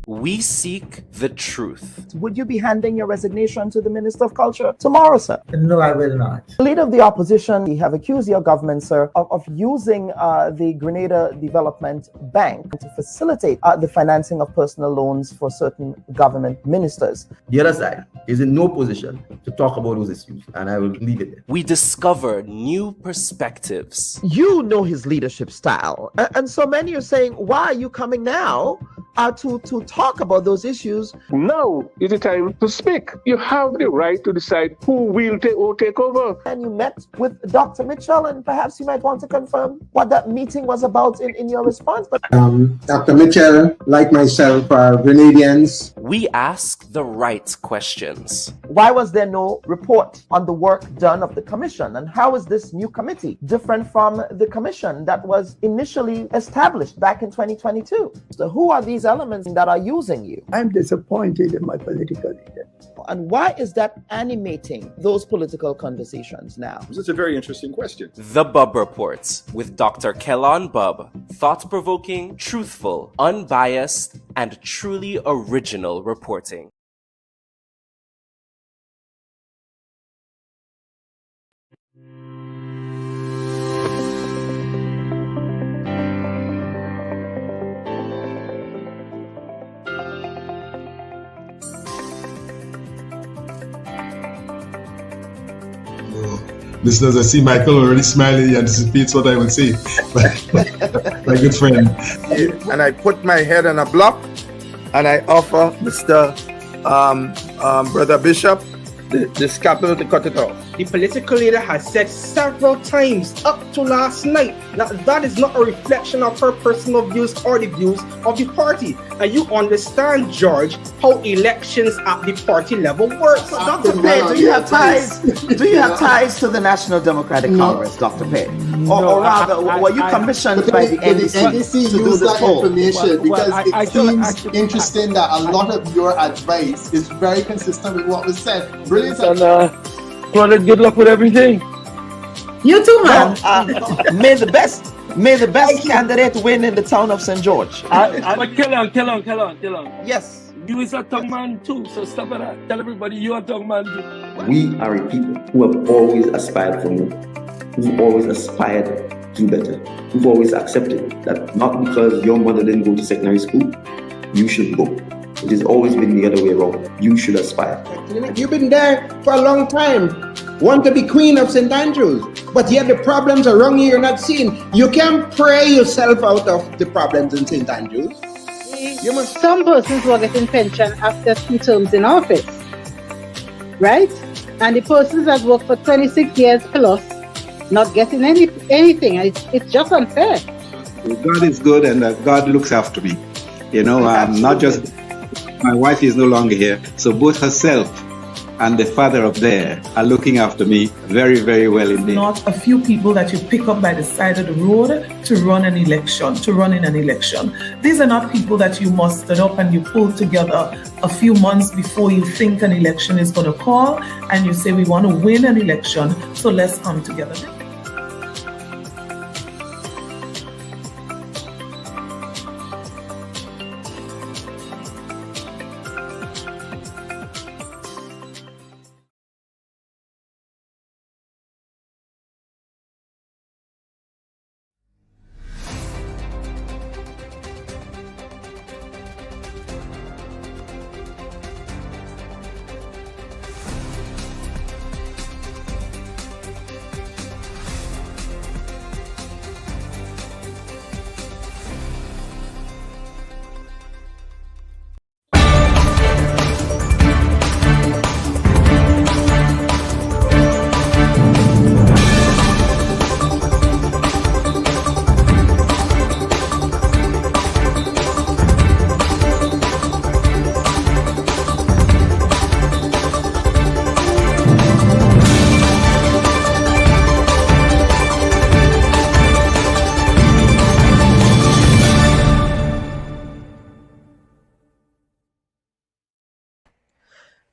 We seek the truth. Would you be handing your resignation to the Minister of Culture tomorrow, sir? No, I will not. The leader of the opposition, you have accused your government, sir, of using the Grenada Development Bank to facilitate the financing of personal loans for certain government ministers. The other side is in no position to talk about those issues, and I will leave it there. We discover new perspectives. You know his leadership style, and so many are saying, why are you coming now to talk about those issues? Now is the time to speak. You have the right to decide who will take over. And you met with Dr. Mitchell, and perhaps you might want to confirm what that meeting was about in your response. But Dr. Mitchell, like myself, are Grenadians. We ask the right questions. why was there no report on the work done of the commission? And how is this new committee different from the commission that was initially established back in 2022? So who are these elements that are using you? I'm disappointed in my political leader. And why is that animating those political conversations now? This is a very interesting question. The Bub Reports with Dr. Kellon Bub. Thought-provoking, truthful, unbiased, and truly original reporting. Listeners, I see Michael already smiling. He anticipates what I will say. My good friend. And I put my head on a block and I offer Mr. Brother Bishop the scalpel to cut it off. The political leader has said several times up to last night that is not a reflection of her personal views or the views of the party. And you understand, George, how elections at the party level work. So, Dr. Pei, do you have ties? Do you have ties to the National Democratic Congress, Dr. Pei? Or rather, were you commissioned by the NDC to do that information? Because it seems interesting that a lot of your advice is very consistent with what was said. Brilliant. And good luck with everything. You too, man. May the best candidate win in the town of St. George. But kill on. Yes. You is a tongue man too, so stop at that. Tell everybody you're a tongue man too. We are a people who have always aspired for more, who've always aspired to do better, who've always accepted that not because your mother didn't go to secondary school, you should go. It has always been the other way around. You should aspire. You've been there for a long time. Want to be queen of St. Andrews, but yet the problems around you you're not seeing. You can't pray yourself out of the problems in St. Andrews. Some persons were getting pension after 2 terms in office, right? And the persons that work for 26 years plus not getting anything. It's just unfair. God is good, and God looks after me. You know, not just my wife is no longer here, so both herself and the father up there are looking after me very, very well indeed. Not a few people that you pick up by the side of the road to run in an election. These are not people that you mustered up and you pull together a few months before you think an election is going to call and you say we want to win an election, so let's come together.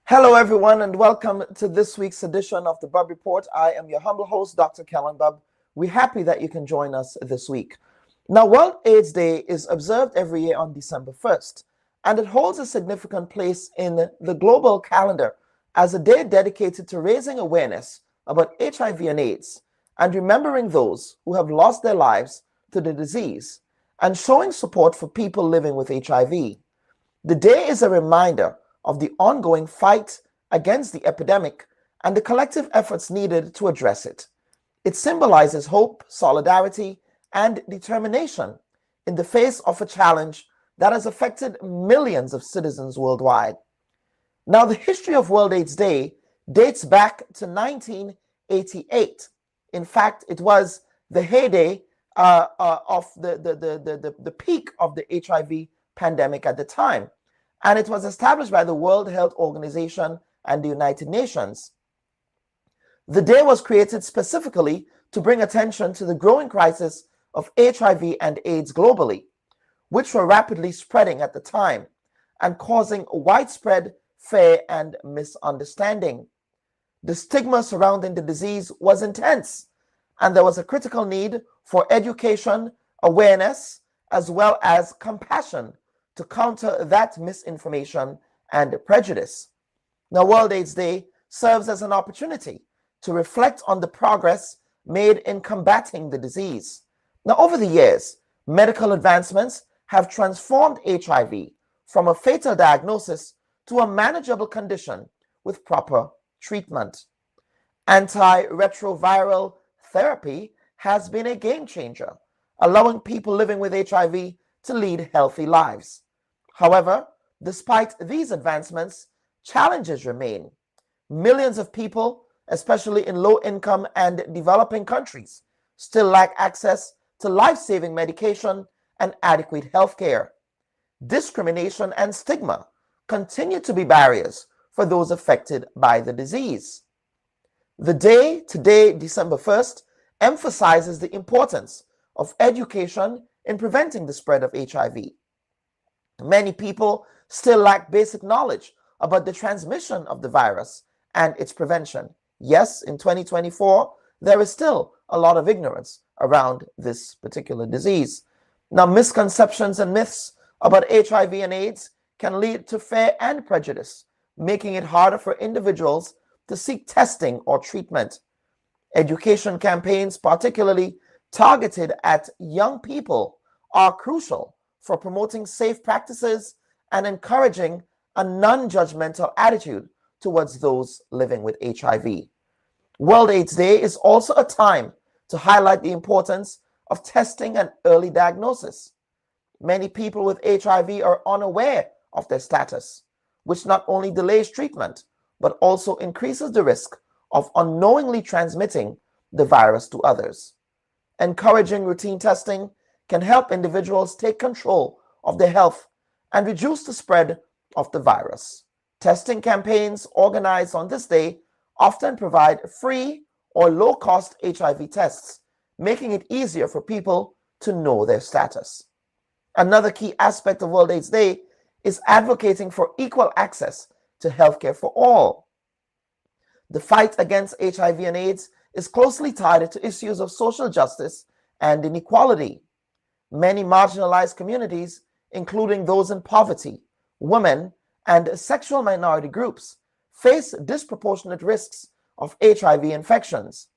Hello, everyone, and welcome to this week's edition of the Bub Report. I am your humble host, Dr. Kellon Bub. We're happy that you can join us this week. Now, World AIDS Day is observed every year on December 1st, and it holds a significant place in the global calendar as a day dedicated to raising awareness about HIV and AIDS and remembering those who have lost their lives to the disease and showing support for people living with HIV. The day is a reminder of the ongoing fight against the epidemic and the collective efforts needed to address it. It symbolizes hope, solidarity, and determination in the face of a challenge that has affected millions of citizens worldwide. Now, the history of World AIDS Day dates back to 1988. In fact, it was the heyday of the peak of the HIV pandemic at the time, and it was established by the World Health Organization and the United Nations. The day was created specifically to bring attention to the growing crisis of HIV and AIDS globally, which were rapidly spreading at the time and causing widespread fear and misunderstanding. The stigma surrounding the disease was intense, and there was a critical need for education, awareness, as well as compassion to counter that misinformation and prejudice. Now, World AIDS Day serves as an opportunity to reflect on the progress made in combating the disease. Now, over the years, medical advancements have transformed HIV from a fatal diagnosis to a manageable condition with proper treatment. Antiretroviral therapy has been a game changer, allowing people living with HIV to lead healthy lives. However, despite these advancements, challenges remain. Millions of people, especially in low-income and developing countries, still lack access to life-saving medication and adequate health care. Discrimination and stigma continue to be barriers for those affected by the disease. The day today, December 1st, emphasizes the importance of education in preventing the spread of HIV. Many people still lack basic knowledge about the transmission of the virus and its prevention. Yes, in 2024, there is still a lot of ignorance around this particular disease. Now, misconceptions and myths about HIV and AIDS can lead to fear and prejudice, making it harder for individuals to seek testing or treatment. Education campaigns, particularly targeted at young people, are crucial for promoting safe practices and encouraging a non-judgmental attitude towards those living with HIV. World AIDS Day is also a time to highlight the importance of testing and early diagnosis. Many people with HIV are unaware of their status, which not only delays treatment, but also increases the risk of unknowingly transmitting the virus to others. Encouraging routine testing can help individuals take control of their health and reduce the spread of the virus. Testing campaigns organized on this day often provide free or low-cost HIV tests, making it easier for people to know their status. Another key aspect of World AIDS Day is advocating for equal access to healthcare for all. The fight against HIV and AIDS is closely tied to issues of social justice and inequality. Many marginalized communities, including those in poverty, women, and sexual minority groups, face disproportionate risks of HIV infections.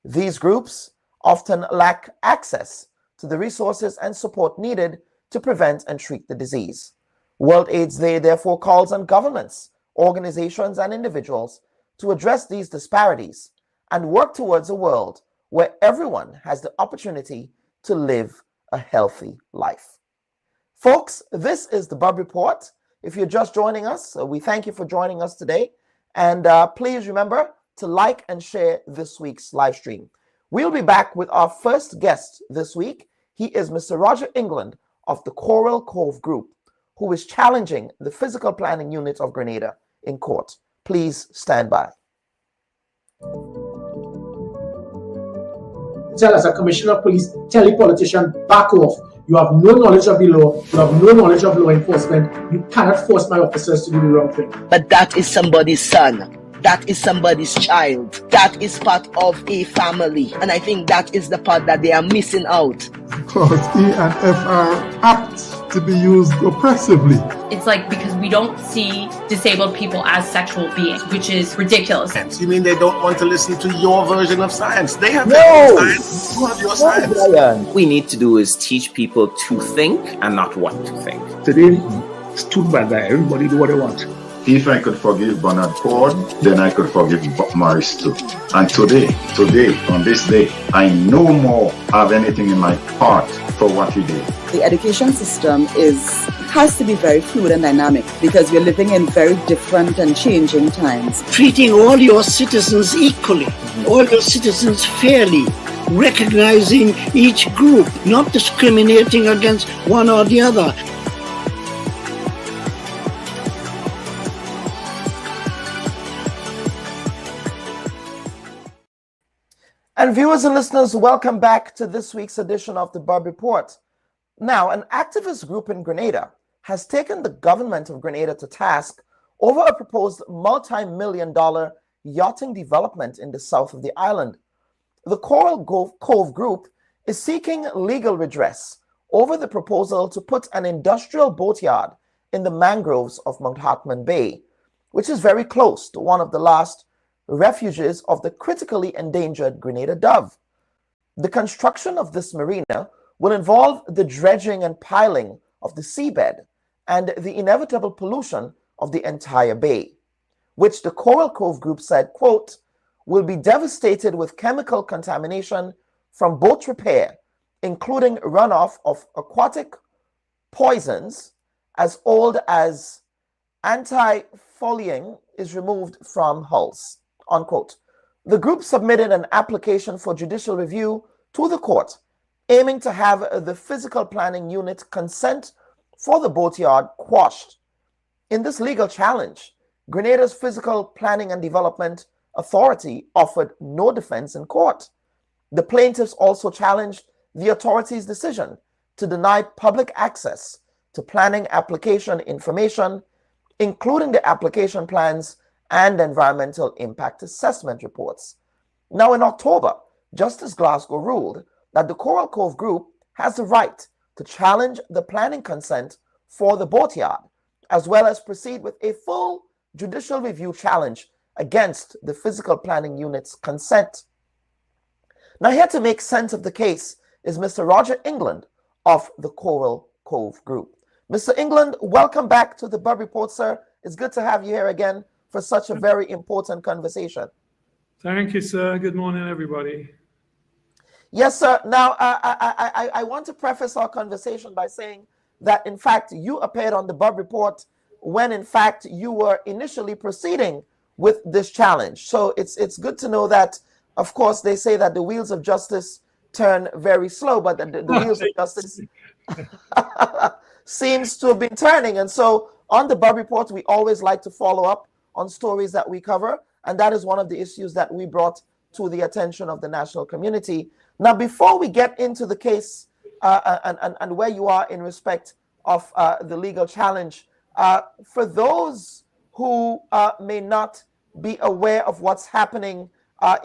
These groups often lack access to the resources and support needed to prevent and treat the disease. World AIDS Day therefore calls on governments, organizations, and individuals to address these disparities and work towards a world where everyone has the opportunity to live a healthy life. Folks, this is the Bub Report. If you're just joining us, we thank you for joining us today. And please remember to like and share this week's live stream. We'll be back with our first guest this week. He is Mr. Roger England of the Cove Group, who is challenging the physical planning unit of Grenada in court. Please stand by. Tell us, a commissioner of police, tell a politician, back off. You have no knowledge of the law. You have no knowledge of law enforcement. You cannot force my officers to do the wrong thing. But that is somebody's son. That is somebody's child. That is part of a family. And I think that is the part that they are missing out. Because E and F are apt to be used oppressively. It's like because we don't see disabled people as sexual beings, which is ridiculous. You mean they don't want to listen to your version of science? They have their own science. You have your science. What we need to do is teach people to think and not what to think. Today, it's too bad that everybody do what they want. If I could forgive Bernard Ford, then I could forgive Bob Morris too. And today, on this day, I no more have anything in my heart for what he did. The education system has to be very fluid and dynamic because we're living in very different and changing times. Treating all your citizens equally, all your citizens fairly, recognizing each group, not discriminating against one or the other. And viewers and listeners, welcome back to this week's edition of the Bub Report. Now, an activist group in Grenada has taken the government of Grenada to task over a proposed multi-million-dollar yachting development in the south of the island. The Cove Group is seeking legal redress over the proposal to put an industrial boatyard in the mangroves of Mount Hartman Bay, which is very close to one of the last refuges of the critically endangered Grenada dove. The construction of this marina will involve the dredging and piling of the seabed and the inevitable pollution of the entire bay, which the Cove Group said, quote, will be devastated with chemical contamination from boat repair, including runoff of aquatic poisons as old as anti-fouling is removed from hulls. Unquote. The group submitted an application for judicial review to the court, aiming to have the physical planning unit consent for the boatyard quashed. In this legal challenge, Grenada's Physical Planning and Development Authority offered no defense in court. The plaintiffs also challenged the authority's decision to deny public access to planning application information, including the application plans and environmental impact assessment reports. Now, in October, Justice Glasgow ruled that the Cove Group has the right to challenge the planning consent for the boatyard, as well as proceed with a full judicial review challenge against the physical planning unit's consent. Now, here to make sense of the case is Mr. Roger England of the Cove Group. Mr. England, welcome back to the Bub Report, sir. It's good to have you here again for such a very important conversation. Thank you, sir. Good morning, everybody. Yes, sir. Now, I want to preface our conversation by saying that, in fact, you appeared on the Bub Report when, in fact, you were initially proceeding with this challenge. So it's good to know that, of course, they say that the wheels of justice turn very slow, but the wheels of justice seems to have been turning. And so on the Bub Report, we always like to follow up on stories that we cover, and that is one of the issues that we brought to the attention of the national community. Now, before we get into the case and where you are in respect of the legal challenge, for those who may not be aware of what's happening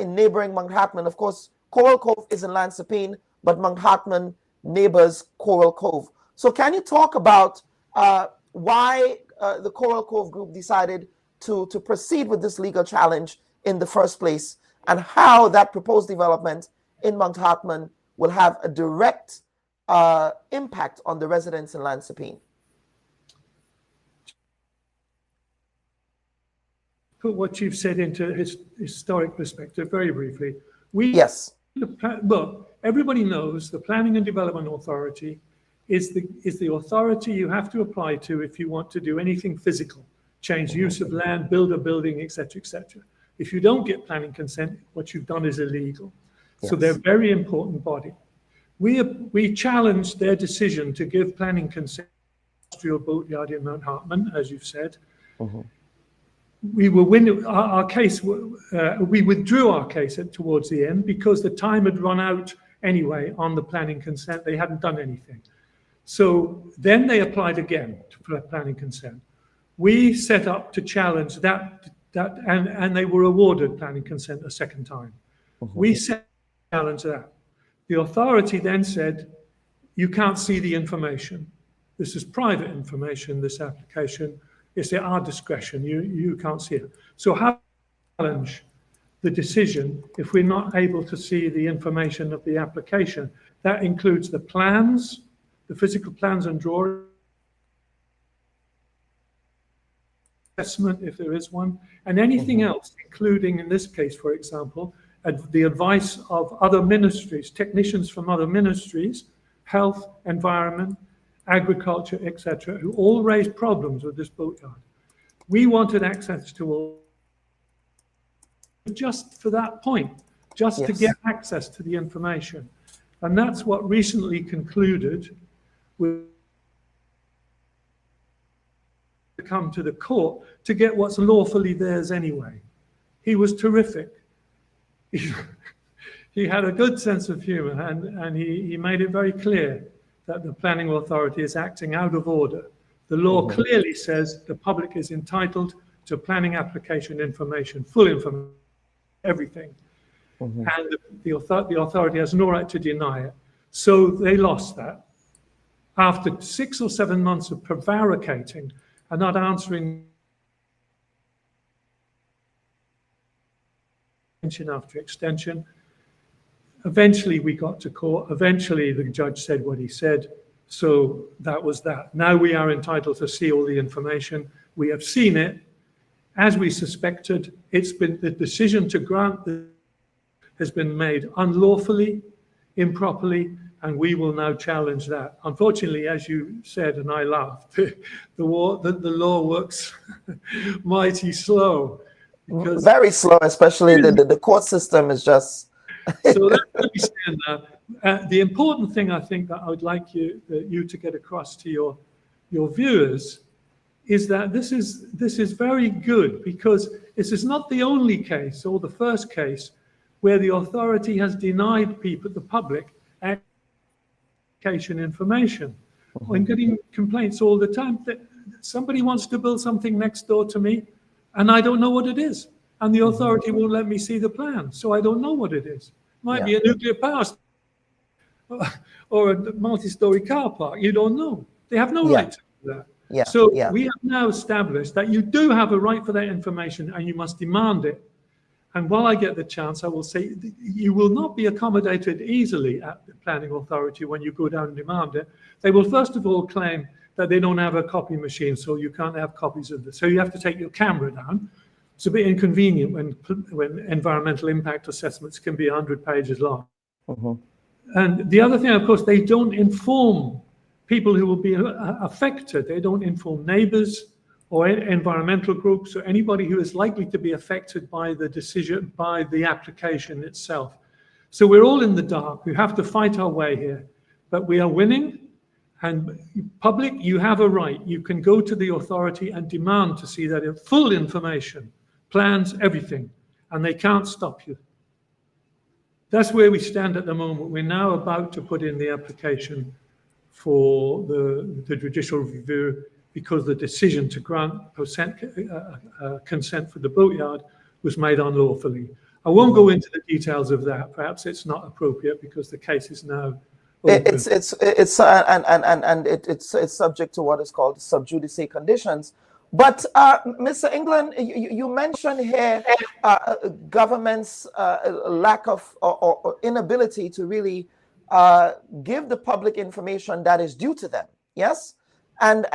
in neighboring Mount Hartman, of course, Coral Cove is in Lansepine, but Mount Hartman neighbors Coral Cove. So can you talk about why the Coral Cove Group decided to proceed with this legal challenge in the first place, and how that proposed development in Mount Hartman will have a direct impact on the residents in Lansepine? Put what you've said into historic perspective very briefly. Yes. Well, everybody knows the Planning and Development Authority is the authority you have to apply to if you want to do anything physical, change use of land, build a building, etc., etc. If you don't get planning consent, what you've done is illegal. Yes. So they're a very important body. We challenged their decision to give planning consent to the industrial boatyard in Mount Hartman, as you've said. Mm-hmm. We were winning our case. We withdrew our case towards the end because the time had run out anyway on the planning consent. They hadn't done anything. So then they applied again for planning consent. We set up to challenge that and they were awarded planning consent a second time. Mm-hmm. We set to challenge that. The authority then said, you can't see the information. This is private information, this application. It's at our discretion. You can't see it. So how do we challenge the decision if we're not able to see the information of the application? That includes the plans, the physical plans and drawings, assessment if there is one, and anything else, including in this case, for example, the advice of other ministries, technicians from other ministries, health, environment, agriculture, etc., who all raised problems with this boatyard. We wanted access to all, just for that point, just to get access to the information. And that's what recently concluded with to come to the court to get what's lawfully theirs anyway. He was terrific. He had a good sense of humor, and he made it very clear that the planning authority is acting out of order. The law clearly says the public is entitled to planning application information, full information, everything. And the authority has no right to deny it. So they lost that. After 6 or 7 months of prevaricating and not answering extension after extension, eventually we got to court. Eventually the judge said what he said. So that was that. Now we are entitled to see all the information. We have seen it. As we suspected, it's been the decision to grant has been made unlawfully, improperly, and we will now challenge that. Unfortunately, as you said, and I laughed, the law works mighty slow. Because very slow, especially the court system is just... So let me stand there. The important thing I think that I would like you to get across to your viewers is that this is very good, because this is not the only case or the first case where the authority has denied people, the public, application information. I'm getting complaints all the time that somebody wants to build something next door to me and I don't know what it is. And the authority won't let me see the plan, so I don't know what it is. Might be a nuclear power station or a multi-story car park. You don't know. They have no right to do that. So we have now established that you do have a right for that information and you must demand it. And while I get the chance, I will say you will not be accommodated easily at the planning authority when you go down and demand it. They will first of all claim that they don't have a copy machine, so you can't have copies of this. So you have to take your camera down. It's a bit inconvenient when environmental impact assessments can be 100 pages long. And the other thing, of course, they don't inform people who will be affected. They don't inform neighbors or environmental groups or anybody who is likely to be affected by the decision, by the application itself. So we're all in the dark. We have to fight our way here, but we are winning. And public, you have a right. You can go to the authority and demand to see that full information, plans, everything, and they can't stop you. That's where we stand at the moment. We're now about to put in the application for the judicial review, because the decision to grant consent for the boatyard was made unlawfully. I won't go into the details of that. Perhaps it's not appropriate because the case is now open. It's subject to what is called sub judice conditions. But Mr. England, you mentioned here government's lack of or inability to really give the public information that is due to them. Yes. And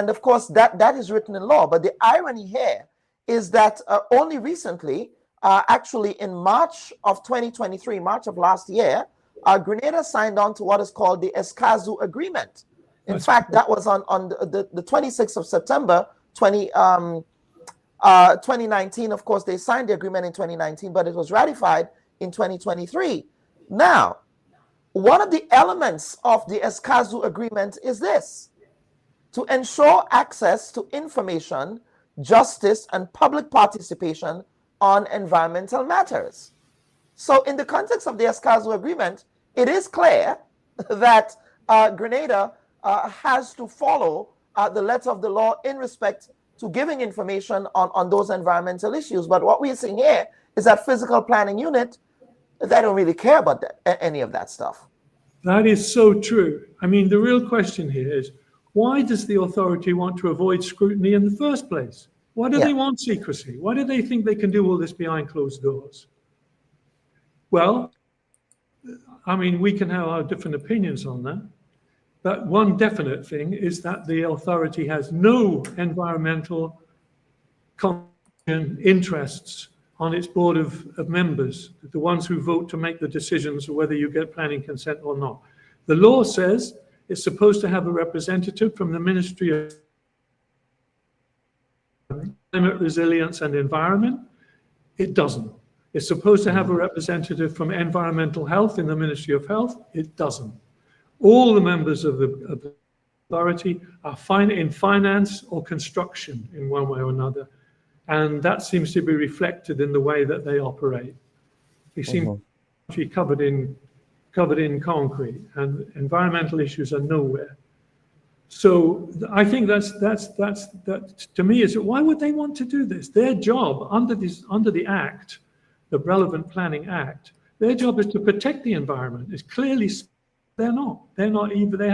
of course, that is written in law. But the irony here is that only recently, actually in March of 2023, March of last year, Grenada signed on to what is called the Escazú Agreement. In fact, that was on the 26th of September, 2019. Of course, they signed the agreement in 2019, but it was ratified in 2023. Now, one of the elements of the Escazú Agreement is this: to ensure access to information, justice, and public participation on environmental matters. So in the context of the Escazú Agreement, it is clear that Grenada has to follow the letter of the law in respect to giving information on those environmental issues. But what we're seeing here is that physical planning unit, they don't really care about any of that stuff. That is so true. I mean, the real question here is, why does the authority want to avoid scrutiny in the first place? Why do they want secrecy? Why do they think they can do all this behind closed doors? Well, I mean, we can have our different opinions on that, but one definite thing is that the authority has no environmental interests on its board of members, the ones who vote to make the decisions of whether you get planning consent or not. The law says it's supposed to have a representative from the Ministry of Climate Resilience and Environment. It doesn't. It's supposed to have a representative from Environmental Health in the Ministry of Health. It doesn't. All the members of the authority are in finance or construction in one way or another. And that seems to be reflected in the way that they operate. They seem to be covered in concrete, and environmental issues are nowhere. So I think that to me is, why would they want to do this? Their job under the Act, the relevant Planning Act, their job is to protect the environment. It's clearly they're not. They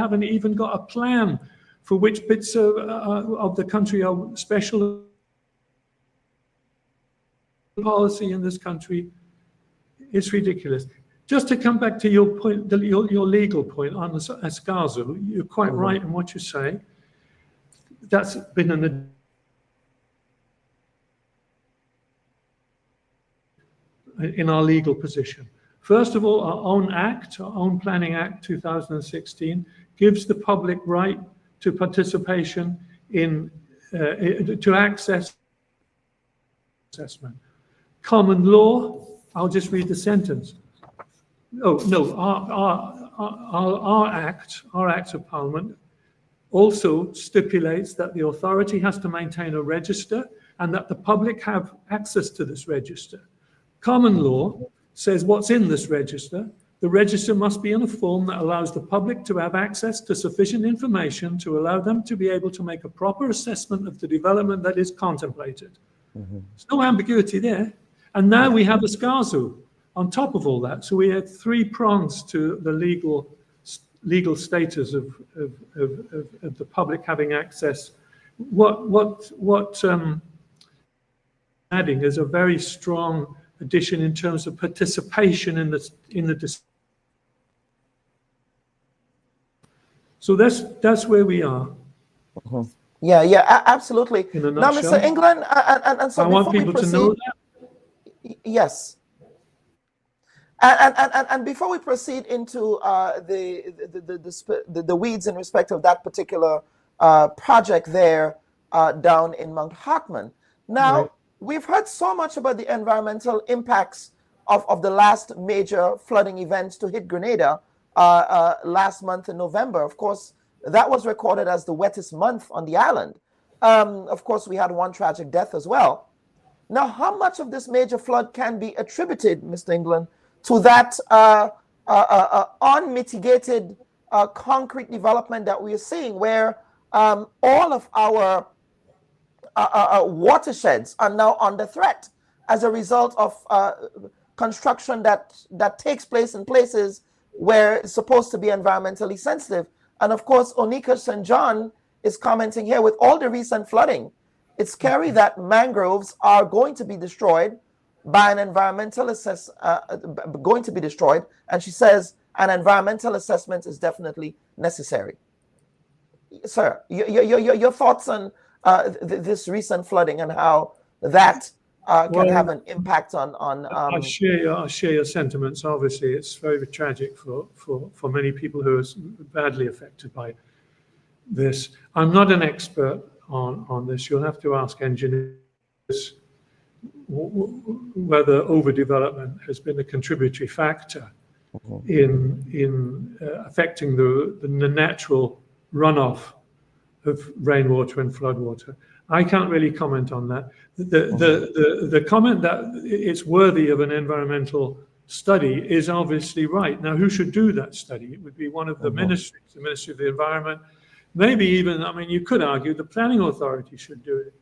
haven't even got a plan for which bits of the country are special policy in this country. It's ridiculous. Just to come back to your point, your legal point on the Escaso, you're quite right in what you say. That's been in our legal position. First of all, our own act, our own Planning Act 2016, gives the public right to participation in, to access assessment. Common law, I'll just read the sentence. Oh, no, our act of Parliament also stipulates that the authority has to maintain a register and that the public have access to this register. Common law says what's in this register. The register must be in a form that allows the public to have access to sufficient information to allow them to be able to make a proper assessment of the development that is contemplated. There's no ambiguity there. And now we have Escaso on top of all that. So we had three prongs to the legal status of the public having access. What adding is a very strong addition in terms of participation in the so that's where we are. Yeah, absolutely. In a now, nutshell. Mr. England, and so I want people to know that. Yes. And before we proceed into the weeds in respect of that particular project there down in Mount Hartman, now we've heard so much about the environmental impacts of the last major flooding events to hit Grenada last month in November. Of course, that was recorded as the wettest month on the island. Of course, we had one tragic death as well. Now, how much of this major flood can be attributed, Mr. England, to that unmitigated concrete development that we are seeing, where all of our watersheds are now under threat as a result of construction that takes place in places where it's supposed to be environmentally sensitive? And of course, Onika St. John is commenting here, with all the recent flooding, it's scary that mangroves are going to be destroyed by an environmental and she says an environmental assessment is definitely necessary. Sir, your thoughts on this recent flooding and how that can have an impact on I share your sentiments. Obviously, it's very tragic for many people who are badly affected by this. I'm not an expert on this. You'll have to ask engineers whether overdevelopment has been a contributory factor in affecting the natural runoff of rainwater and floodwater. I can't really comment on that. The comment that it's worthy of an environmental study is obviously right. Now, who should do that study? It would be one of the ministries, the Ministry of the Environment. Maybe even, I mean, you could argue the planning authority should do it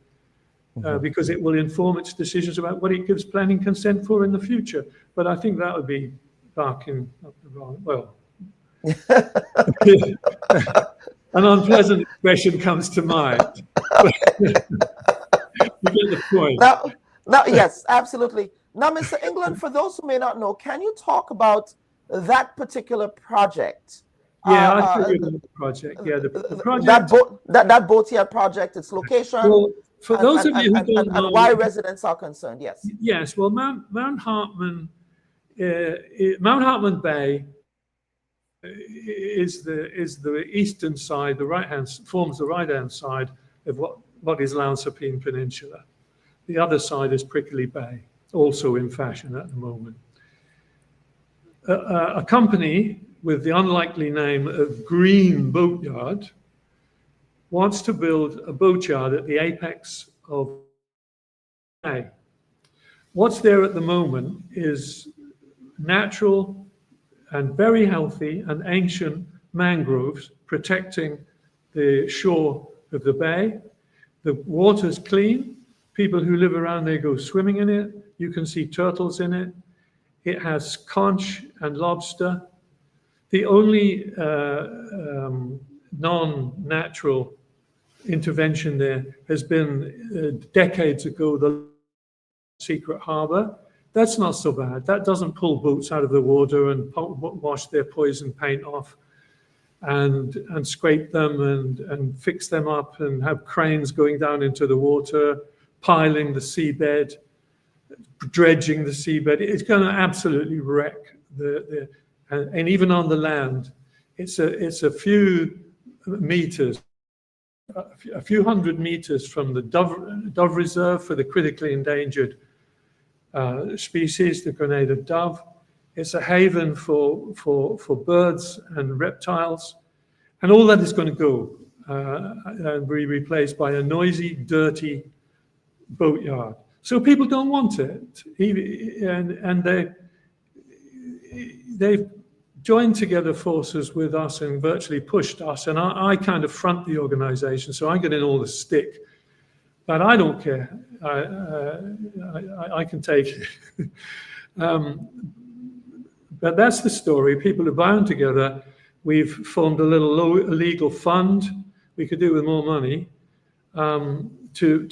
because it will inform its decisions about what it gives planning consent for in the future. But I think that would be barking up the wrong, well. an unpleasant expression comes to mind. You get the point. Now, yes, absolutely. Now, Mr. England, for those who may not know, can you talk about that particular project? Yeah, I'll tell you about the project. Yeah, the project. That boatyard project, its location. Well, for those of you who don't know, and why residents are concerned, yes. Yes, well, Mount Hartman Bay is the eastern side, forms the right-hand side of what is Lansopine Peninsula. The other side is Prickly Bay, also in fashion at the moment. A company with the unlikely name of Green Boatyard wants to build a boatyard at the apex of the bay. What's there at the moment is natural and very healthy and ancient mangroves protecting the shore of the bay. The water's clean. People who live around there go swimming in it. You can see turtles in it. It has conch and lobster. The only non-natural intervention there has been decades ago, the secret harbor. That's not so bad. That doesn't pull boats out of the water and wash their poison paint off and scrape them and fix them up and have cranes going down into the water, piling the seabed, dredging the seabed. It's going to absolutely wreck and even on the land, it's a few meters, a few hundred meters from the dove reserve for the critically endangered species, the Grenada dove. It's a haven for birds and reptiles, and all that is going to go and be replaced by a noisy, dirty boatyard. So people don't want it, and they've joined together forces with us and virtually pushed us, and I kind of front the organization, so I get in all the stick, but I don't care. I can take it. But that's the story. People are bound together. We've formed a little illegal fund. We could do with more money to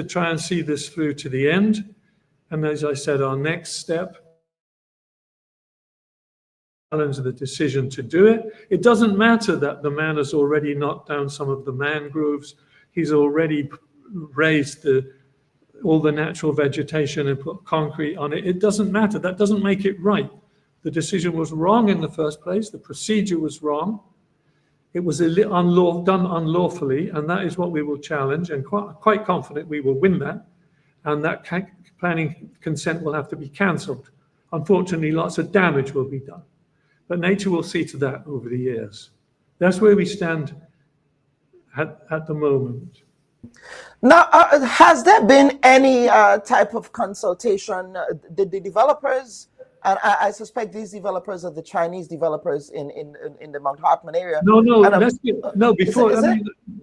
try and see this through to the end. And as I said, our next step challenge the decision to do it. It doesn't matter that the man has already knocked down some of the mangroves. He's already raised all the natural vegetation and put concrete on it. It doesn't matter. That doesn't make it right. The decision was wrong in the first place. The procedure was wrong. It was done unlawfully, and that is what we will challenge, and quite confident we will win that. And that planning consent will have to be cancelled. Unfortunately, lots of damage will be done. But nature will see to that over the years. That's where we stand at the moment. Now, has there been any type of consultation? Did the developers, and I suspect these developers are the Chinese developers in the Mount Hartman area.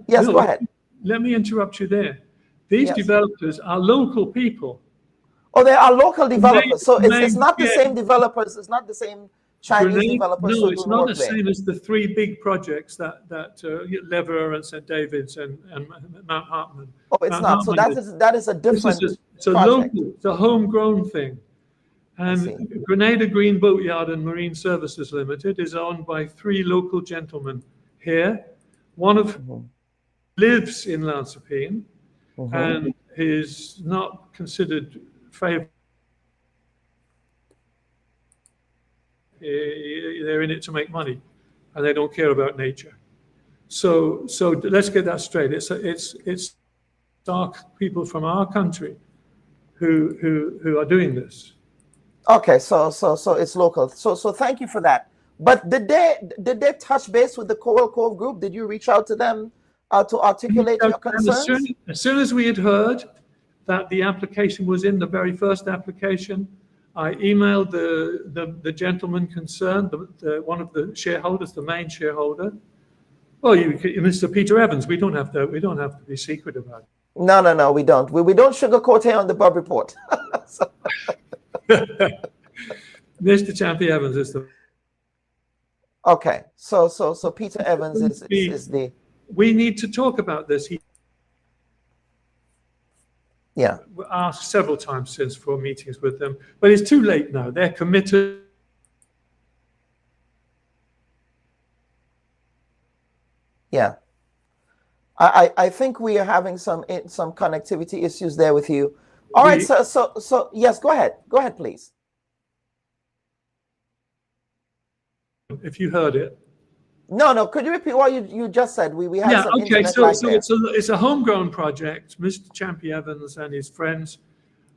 Yes, go ahead. Let me interrupt you there. These developers are local people. Oh, they are local developers. So it's not the same developers. It's not the same Chinese developers. No, it's not the same as the three big projects that Lever and St. David's and Mount Hartman. Oh, it's not. So that is a different it's a local, it's a homegrown thing. And Grenada Green Boatyard and Marine Services Limited is owned by three local gentlemen here. One of whom lives in Lansopine and is not considered favourable. They're in it to make money, and they don't care about nature. So let's get that straight. It's dark people from our country who are doing this. Okay, so it's local. So thank you for that. But did they touch base with the Cove Group? Did you reach out to them to articulate your concerns? As soon as we had heard that the application was in, the very first application, I emailed the gentleman concerned, one of the shareholders, the main shareholder. Well, Mr. Peter Evans. We don't have to be secret about it. No, we don't. We don't sugarcoat it on the Bub Report. Mr. Champy Evans is the. Okay, so Peter Evans is the. we need to talk about this. He asked several times since for meetings with them, but it's too late now. They're committed. Yeah. I think we are having some connectivity issues there with you. All right, so yes, go ahead. Go ahead, please. If you heard it. No. Could you repeat what you just said? We had some internet so lag there. it's a homegrown project. Mr. Champy Evans and his friends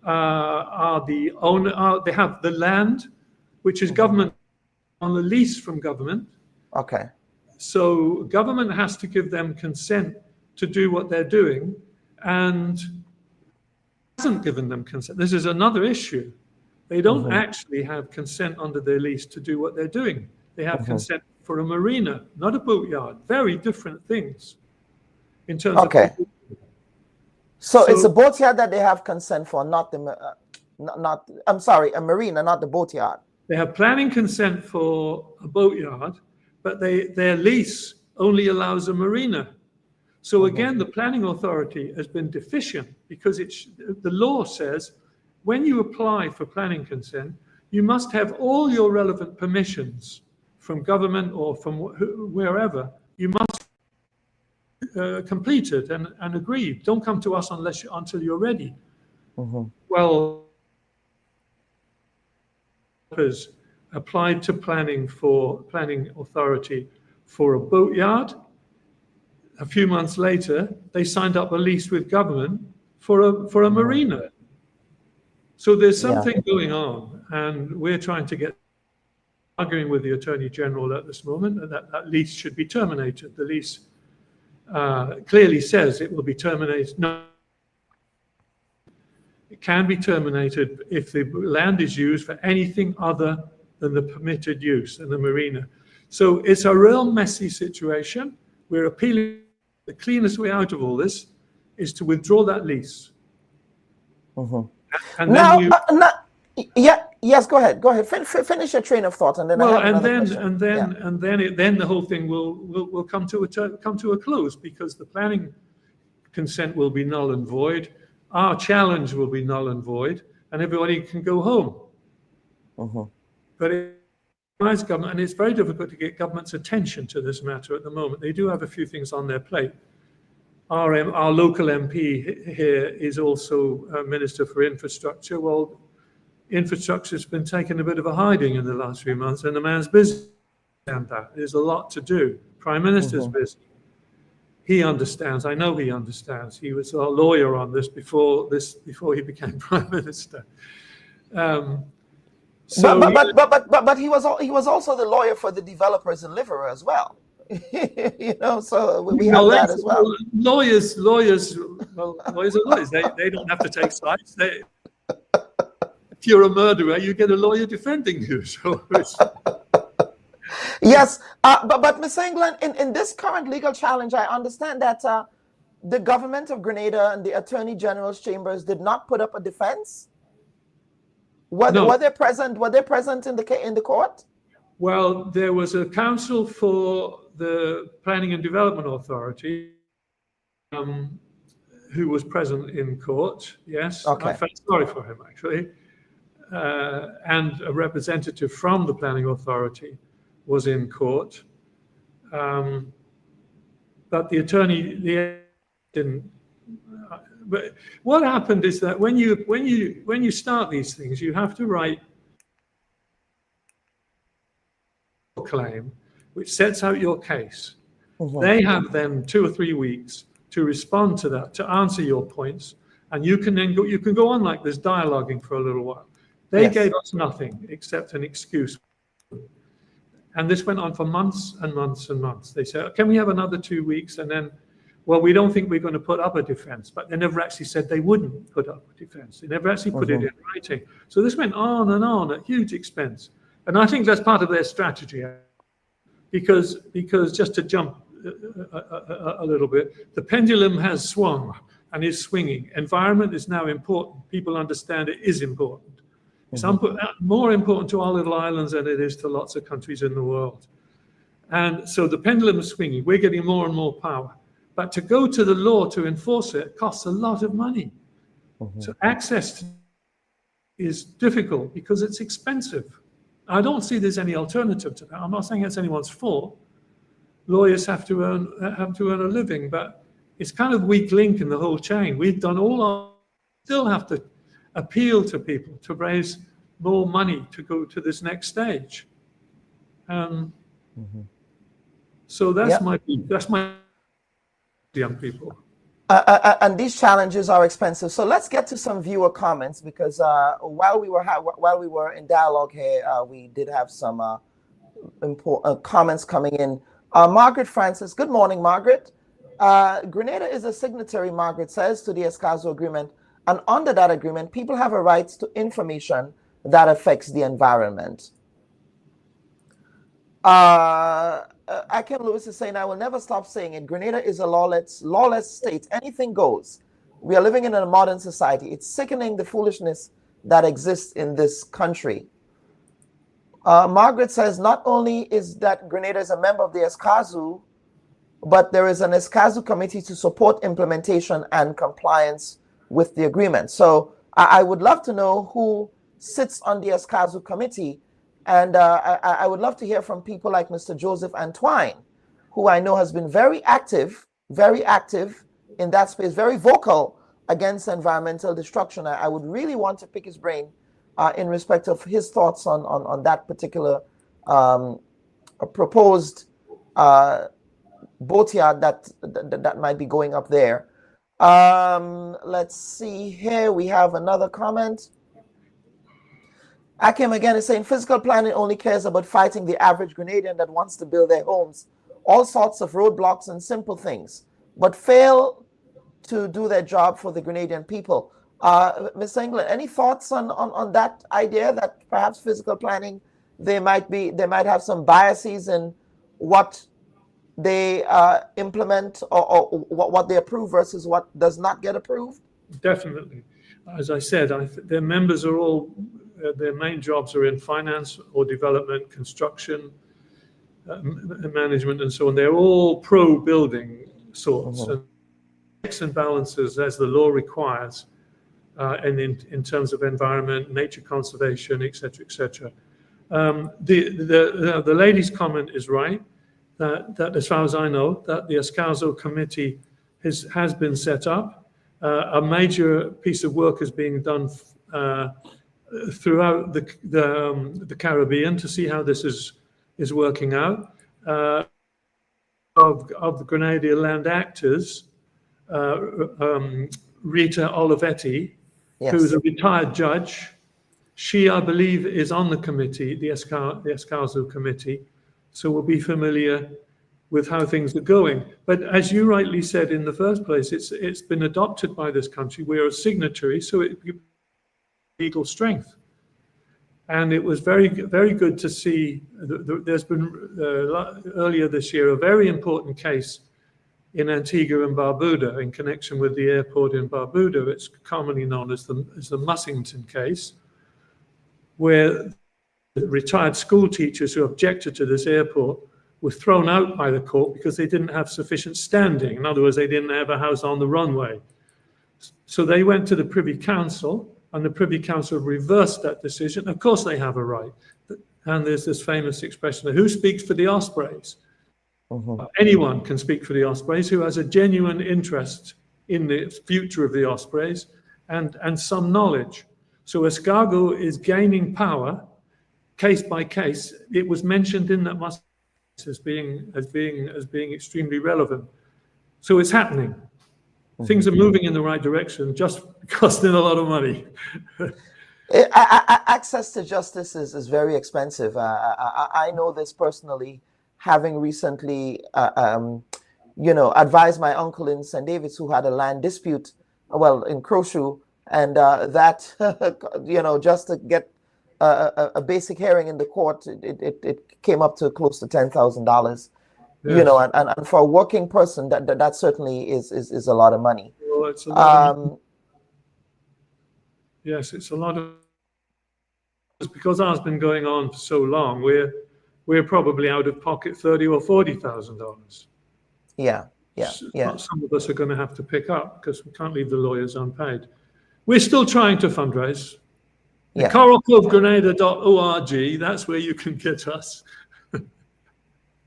are the owner. They have the land, which is government on the lease from government. Okay. So government has to give them consent to do what they're doing, and hasn't given them consent. This is another issue. They don't actually have consent under their lease to do what they're doing. They have consent for a marina, not a boatyard. Very different things in terms of. So it's a boatyard that they have consent for, not the a marina, not the boatyard. They have planning consent for a boatyard, but their lease only allows a marina. So again, the planning authority has been deficient because the law says when you apply for planning consent, you must have all your relevant permissions from government or from wherever. You must complete it and agree. Don't come to us until you're ready. Well, has applied to planning authority for a boatyard. A few months later, they signed up a lease with government for a marina. So there's something going on, and we're trying to arguing with the Attorney General at this moment that lease should be terminated. The lease clearly says it will be terminated. No, it can be terminated if the land is used for anything other than the permitted use in the marina. So it's a real messy situation. We're appealing. The cleanest way out of all this is to withdraw that lease. And then yes, go ahead. Finish your train of thought, and then then the whole thing will come to a close, because the planning consent will be null and void. Our challenge will be null and void, and everybody can go home. But government, and it's very difficult to get government's attention to this matter at the moment. They do have a few things on their plate. Our local MP here is also a Minister for Infrastructure. Well, infrastructure's been taking a bit of a hiding in the last few months, and the man's busy. And that there's a lot to do. Prime Minister's busy. He understands. I know he understands. He was a lawyer on this before he became Prime Minister. But he was also the lawyer for the developers in Liverpool as well. So we have that as well. Lawyers are lawyers. They don't have to take sides. If you're a murderer, you get a lawyer defending you. So yes, but Ms. England, in this current legal challenge, I understand that the government of Grenada and the Attorney General's chambers did not put up a defense. Were they present in the court? Well, there was a counsel for the Planning and Development Authority who was present in court. Yes, I felt sorry for him actually, and a representative from the Planning Authority was in court, but the attorney didn't. But what happened is that when you start these things, you have to write a claim which sets out your case. They have then 2 or 3 weeks to respond to that, to answer your points, and you can then go on like this, dialoguing for a little while. They gave us nothing except an excuse. And this went on for months and months and months. They said, can we have another 2 weeks? And then, well, we don't think we're going to put up a defense. But they never actually said they wouldn't put up a defense. They never actually put it in writing. So this went on and on at huge expense. And I think that's part of their strategy. Because just to jump a little bit, the pendulum has swung and is swinging. Environment is now important. People understand it is important. It's more important to our little islands than it is to lots of countries in the world. And so the pendulum is swinging. We're getting more and more power. But to go to the law to enforce it costs a lot of money. So access is difficult because it's expensive. I don't see there's any alternative to that. I'm not saying it's anyone's fault. Lawyers have to earn a living, but it's kind of weak link in the whole chain. We've done all our, still have to appeal to people to raise more money to go to this next stage. So that's my young people. And these challenges are expensive. So let's get to some viewer comments, because while we were in dialogue here, we did have some important comments coming in. Margaret Francis, good morning, Margaret. Grenada is a signatory, Margaret says, to the Escazú Agreement, and under that agreement, people have a right to information that affects the environment. Akim Lewis is saying, I will never stop saying it. Grenada is a lawless state. Anything goes. We are living in a modern society. It's sickening, the foolishness that exists in this country. Margaret says, not only is that Grenada is a member of the Escazú, but there is an Escazú committee to support implementation and compliance with the agreement. So I would love to know who sits on the Escazú committee. And I would love to hear from people like Mr. Joseph Antoine, who I know has been very active in that space, very vocal against environmental destruction. I would really want to pick his brain in respect of his thoughts on that particular proposed boatyard that might be going up there. Let's see here. We have another comment. Akim again is saying, physical planning only cares about fighting the average Grenadian that wants to build their homes, all sorts of roadblocks and simple things, but fail to do their job for the Grenadian people. Ms. England, any thoughts on that idea that perhaps physical planning, they might have some biases in what they implement or what they approve versus what does not get approved? Definitely. As I said, their members are all, their main jobs are in finance or development, construction, management, and so on. They're all pro-building sorts, and checks and balances as the law requires, and in terms of environment, nature conservation, etc., etc. The lady's comment is right. That as far as I know, that the Escazú committee has been set up. A major piece of work is being done throughout the Caribbean to see how this is working out. Of the Grenada land actors, Rita Olivetti, who's a retired judge, she, I believe, is on the committee, the Escazú committee, so we'll be familiar with how things are going. But as you rightly said in the first place, it's been adopted by this country. We are a signatory, so it legal strength. And it was very, very good to see. There's been earlier this year a very important case in Antigua and Barbuda in connection with the airport in Barbuda. It's commonly known as the Mussington case, where retired school teachers who objected to this airport were thrown out by the court because they didn't have sufficient standing. In other words, they didn't have a house on the runway. So they went to the Privy Council, and the Privy Council reversed that decision. Of course they have a right. And there's this famous expression, who speaks for the Ospreys? Anyone can speak for the Ospreys who has a genuine interest in the future of the Ospreys and some knowledge. So Escazú is gaining power case by case. It was mentioned in that must as being extremely relevant. So it's happening. Things are moving in the right direction, just costing a lot of money. Access to justice is very expensive. I know this personally, having recently, advised my uncle in St. David's who had a land dispute, in Crowshoe, and that, just to get a basic hearing in the court, it came up to close to $10,000. Yes. And for a working person, that certainly is a lot of money. Well, it's a lot of money. Yes, it's a lot of. Because ours has been going on for so long, we're we're probably out of pocket $30,000 or $40,000. Yeah. Some of us are going to have to pick up because we can't leave the lawyers unpaid. We're still trying to fundraise. Yeah. CoralCoveGrenada.org, that's where you can get us.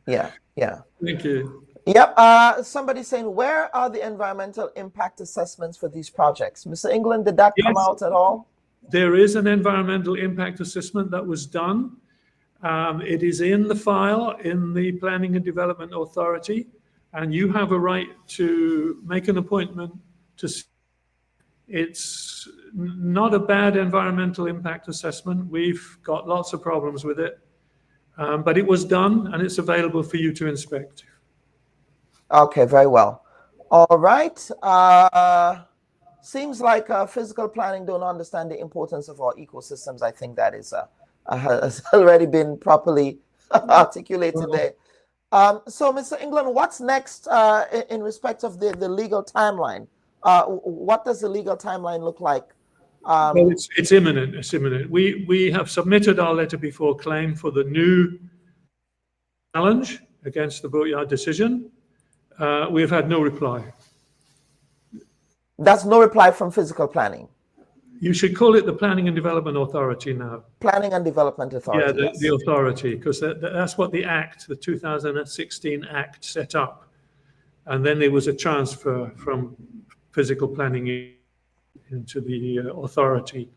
Yeah. Thank you. Yep. Somebody saying, where are the environmental impact assessments for these projects? Mr. England, did that come out at all? There is an environmental impact assessment that was done. It is in the file in the Planning and Development Authority, and you have a right to make an appointment to see. It's not a bad environmental impact assessment. We've got lots of problems with it, but it was done and it's available for you to inspect. Okay, very well. All right. Seems like physical planning don't understand the importance of our ecosystems. I think that is has already been properly articulated there. So, Mr. England, what's next in respect of the legal timeline? What does the legal timeline look like? Well, it's imminent. It's imminent. We have submitted our letter before claim for the new challenge against the boatyard decision. We have had no reply. That's no reply from physical planning. You should call it the Planning and Development Authority now. Planning and Development Authority. Yeah, the authority, because that's what the Act, the 2016 Act, set up. And then there was a transfer from physical planning into the authority.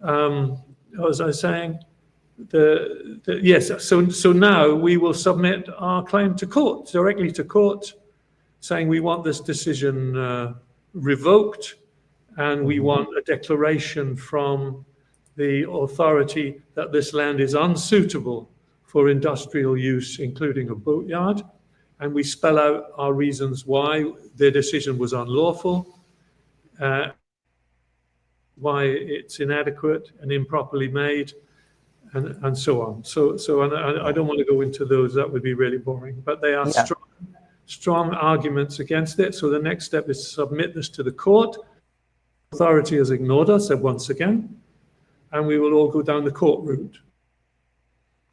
As I was saying, yes. So now we will submit our claim to court, directly to court, saying we want this decision revoked, and we want a declaration from the authority that this land is unsuitable for industrial use, including a boatyard. And we spell out our reasons why their decision was unlawful, why it's inadequate and improperly made, and so on. So I don't want to go into those. That would be really boring. But they are strong arguments against it. So the next step is to submit this to the court. The authority has ignored us once again, and we will all go down the court route.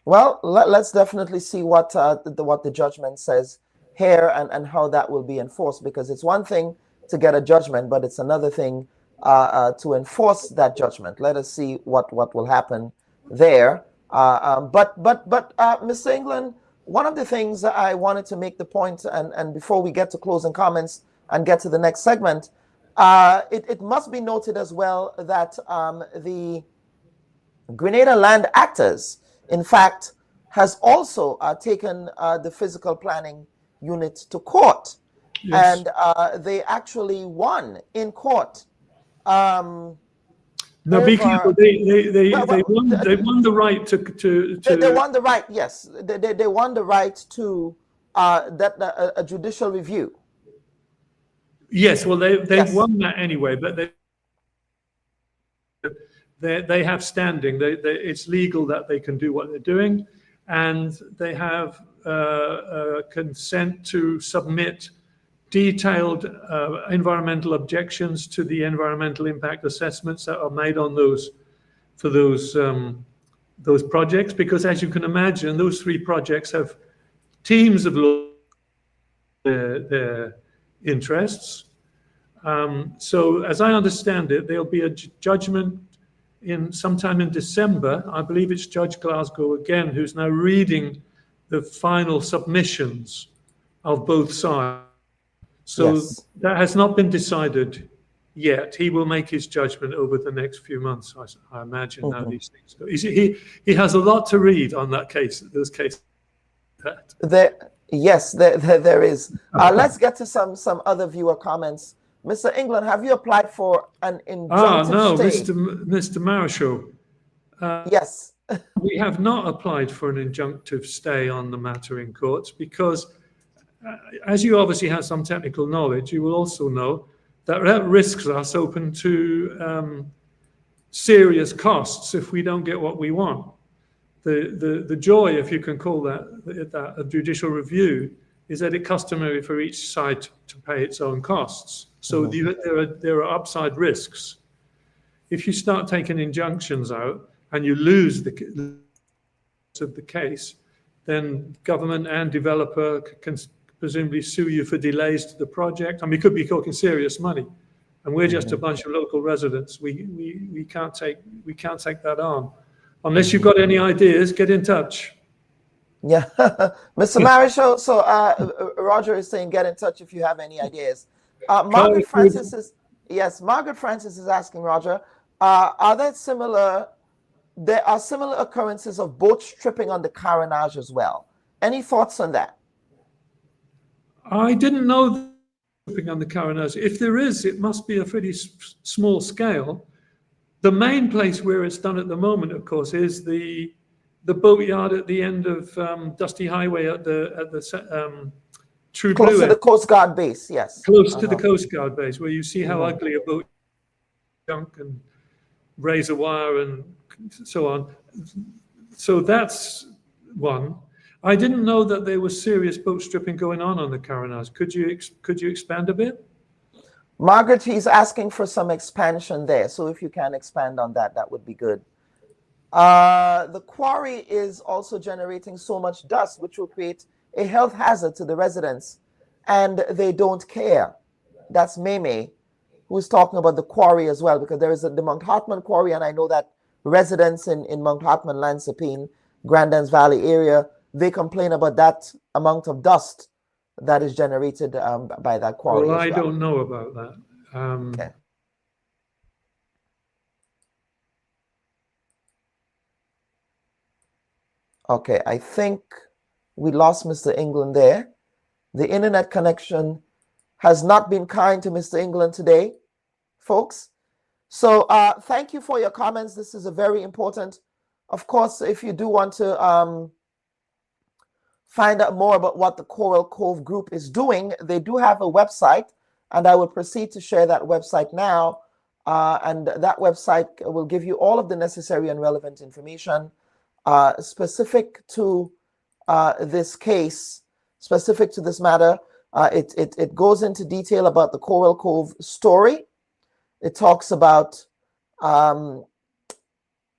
Well, let's definitely see what the judgment says here and how that will be enforced, because it's one thing to get a judgment, but it's another thing to enforce that judgment. Let us see what will happen there. But Mr. England, one of the things that I wanted to make the point, and before we get to closing comments and get to the next segment, it must be noted as well that the Grenada Land Actors, in fact, has also taken the physical planning unit to court. Yes. And they actually won in court. No, they won the right to They won the right, yes. They won the right to a judicial review. Yes, well, they've won that anyway, but they have standing. It's legal that they can do what they're doing, and they have consent to submit detailed environmental objections to the environmental impact assessments that are made on those projects. Because, as you can imagine, those three projects have teams of their interests. So, as I understand it, there'll be a judgment sometime in December. I believe it's Judge Glasgow again who's now reading the final submissions of both sides. So that has not been decided yet. He will make his judgment over the next few months, I imagine, how these things go. He has a lot to read on that case, those cases. There is. Let's get to some other viewer comments. Mr. England, have you applied for an injunctive stay? Mr. Marichal. Yes. We have not applied for an injunctive stay on the matter in courts because, as you obviously have some technical knowledge, you will also know that risks us open to serious costs if we don't get what we want. The joy, if you can call that a judicial review, is that it's customary for each side to pay its own costs. So there are upside risks. If you start taking injunctions out and you lose the case, then government and developer can presumably sue you for delays to the project. And we could be talking serious money. And we're just a bunch of local residents. We can't take that on. Unless you've got any ideas, get in touch. Yeah, Mr. Marish, so Roger is saying get in touch if you have any ideas. Margaret Francis is asking Roger, there are similar occurrences of boats tripping on the Carenage as well. Any thoughts on that? I didn't know tripping on the Carenage. If there is, it must be a pretty small scale. The main place where it's done at the moment, of course, is the boatyard at the end of Dusty Highway at the True Blue. Close to the Coast Guard base, yes. Close to the Coast Guard base, where you see how ugly a boat junk and razor wire and so on. So that's one. I didn't know that there was serious boat stripping going on the Carenage. Could you expand a bit? Margaret, he's asking for some expansion there. So if you can expand on that, that would be good. The quarry is also generating so much dust, which will create a health hazard to the residents, and they don't care. That's Meme, who's talking about the quarry as well, because there is the Mount Hartman quarry, and I know that residents in Mount Hartman, Lansepine, Grandans Valley area, they complain about that amount of dust that is generated by that quarry. Well, I don't know about that. Okay. Okay, I think we lost Mr. England there. The internet connection has not been kind to Mr. England today, folks. So thank you for your comments. This is a very important. Of course, if you do want to find out more about what the Coral Cove Group is doing, they do have a website, and I will proceed to share that website now. And that website will give you all of the necessary and relevant information specific to this case, specific to this matter. It goes into detail about the Coral Cove story. It talks about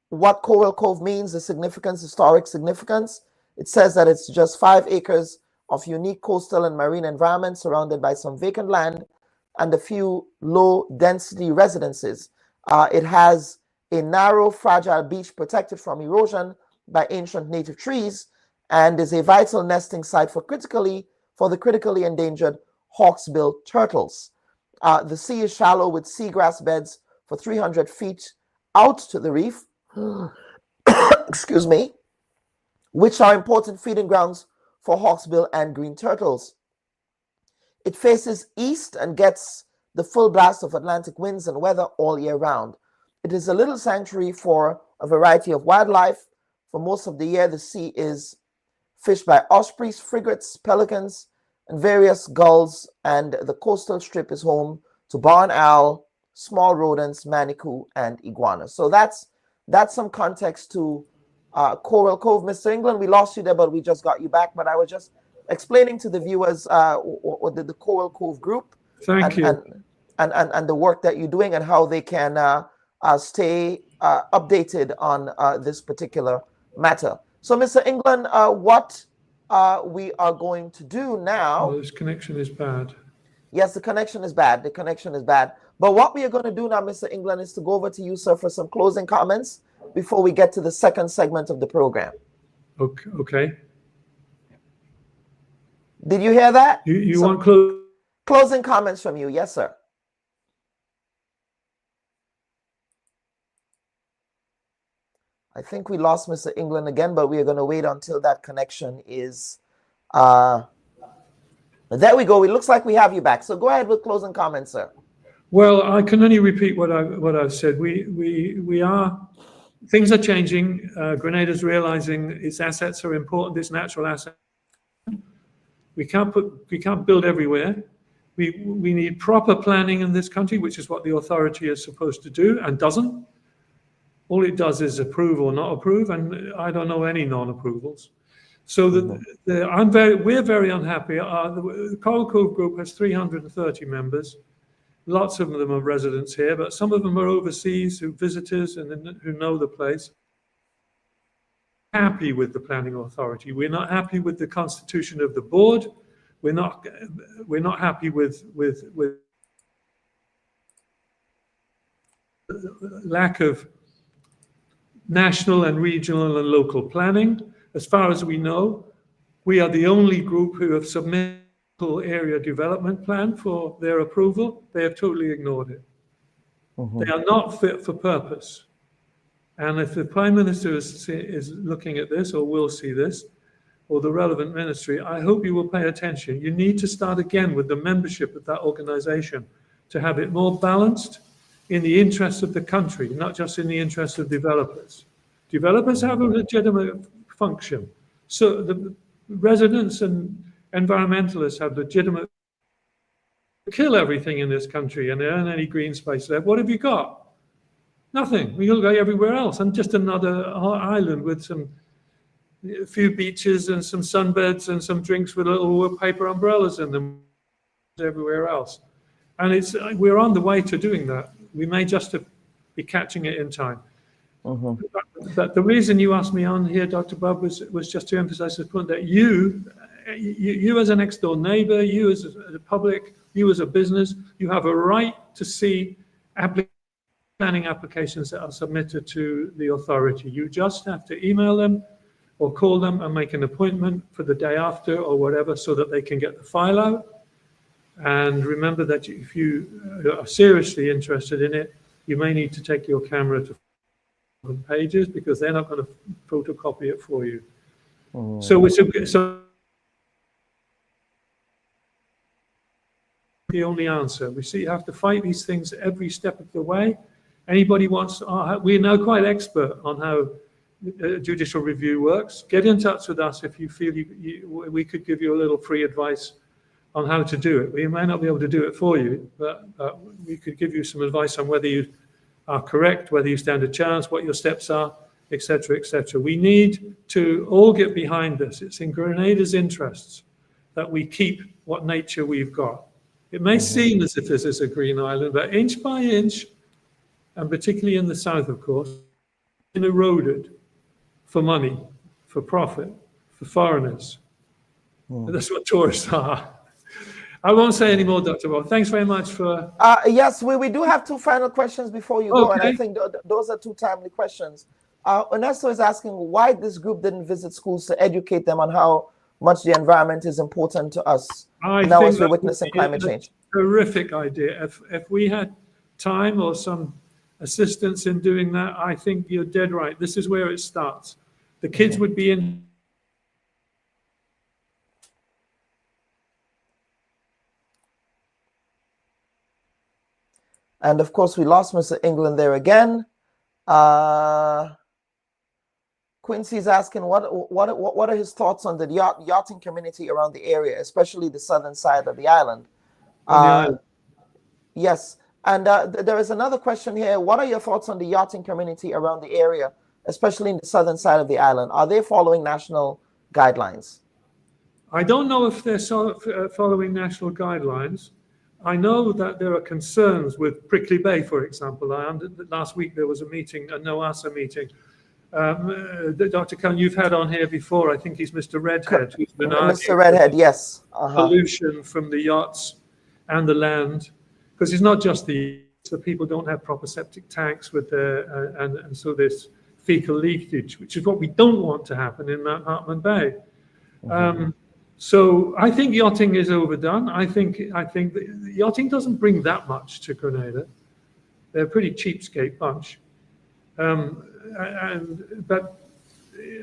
what Coral Cove means, the significance, historic significance. It says that it's just 5 acres of unique coastal and marine environment surrounded by some vacant land and a few low-density residences. It has a narrow, fragile beach protected from erosion by ancient native trees and is a vital nesting site for the critically endangered hawksbill turtles. The sea is shallow with seagrass beds for 300 feet out to the reef, excuse me, which are important feeding grounds for hawksbill and green turtles. It faces east and gets the full blast of Atlantic winds and weather all year round. It is a little sanctuary for a variety of wildlife. For most of the year, the sea is fished by ospreys, frigates, pelicans, and various gulls, and the coastal strip is home to barn owl, small rodents, manicou, and iguanas. So that's some context to Coral Cove. Mr. England, we lost you there, but we just got you back. But I was just explaining to the viewers the Coral Cove Group. Thank you. And the work that you're doing and how they can stay updated on this particular matter. So, Mr. England, what we are going to do now... Oh, this connection is bad. Yes, the connection is bad. The connection is bad. But what we are going to do now, Mr. England, is to go over to you, sir, for some closing comments before we get to the second segment of the program. Okay. Did you hear that? You want closing comments from you? Yes, sir. I think we lost Mr. England again, but we are going to wait until that connection is... there we go. It looks like we have you back. So go ahead with closing comments, sir. Well, I can only repeat what I've said. We are... Things are changing. Grenada's realizing its assets are important, its natural assets. We can't build everywhere. We need proper planning in this country, which is what the authority is supposed to do and doesn't. All it does is approve or not approve, and I don't know any non-approvals. So we're very unhappy. The Coral Cove Group has 330 members. Lots of them are residents here, but some of them are overseas, who visitors and who know the place. happy with the planning authority. We're not happy with the constitution of the board. We're not happy with lack of national and regional and local planning. As far as we know, we are the only group who have submitted an area development plan for their approval. They have totally ignored it. They are not fit for purpose. And if the Prime Minister is looking at this, or will see this, or the relevant ministry, I hope you will pay attention. You need to start again with the membership of that organization to have it more balanced in the interests of the country, not just in the interests of developers. Developers have a legitimate function. So the residents and environmentalists have legitimate kill everything in this country and there aren't any green space left. What have you got? Nothing. We look like everywhere else. And just another island with a few beaches and some sunbeds and some drinks with little paper umbrellas in them everywhere else. And we're on the way to doing that. We may just be catching it in time. But the reason you asked me on here, Dr. Bob, was just to emphasize the point that you as a next door neighbor, you as a public, you as a business, you have a right to see planning applications that are submitted to the authority. You just have to email them or call them and make an appointment for the day after or whatever so that they can get the file out. And remember that if you are seriously interested in it, you may need to take your camera to pages because they're not going to photocopy it for you. So the only answer. You have to fight these things every step of the way. Anybody wants, we're now quite expert on how judicial review works. Get in touch with us if you feel we could give you a little free advice on how to do it. We may not be able to do it for you, but we could give you some advice on whether you are correct, whether you stand a chance, what your steps are, etc., etc. We need to all get behind this. It's in Grenada's interests that we keep what nature we've got. It may seem as if this is a green island, but inch by inch, and particularly in the south, of course, been eroded for money, for profit, for foreigners. That's what tourists are. I won't say any more, Dr. Bob. Thanks very much for... Yes, we do have two final questions before you go, and I think those are two timely questions. Ernesto is asking why this group didn't visit schools to educate them on how much the environment is important to us now as we're witnessing climate change. Terrific idea. If we had time or some assistance in doing that, I think you're dead right. This is where it starts. The kids would be in... And of course, we lost Mr. England there again. Quincy's asking what are his thoughts on the yachting community around the area, especially the southern side of the island. Yes, and there is another question here. What are your thoughts on the yachting community around the area, especially in the southern side of the island? Are they following national guidelines? I don't know if they're following national guidelines. I know that there are concerns with Prickly Bay, for example. Last week there was a meeting, a NOASA meeting. Dr. Cullen, you've had on here before, I think he's Mr. Redhead. Who's been Mr. Redhead, yes. Pollution from the yachts and the land, because it's not just the people don't have proper septic tanks with their, and so there's fecal leakage, which is what we don't want to happen in Mount Hartman Bay. So I think yachting is overdone. I think that yachting doesn't bring that much to Grenada. They're a pretty cheapskate bunch. But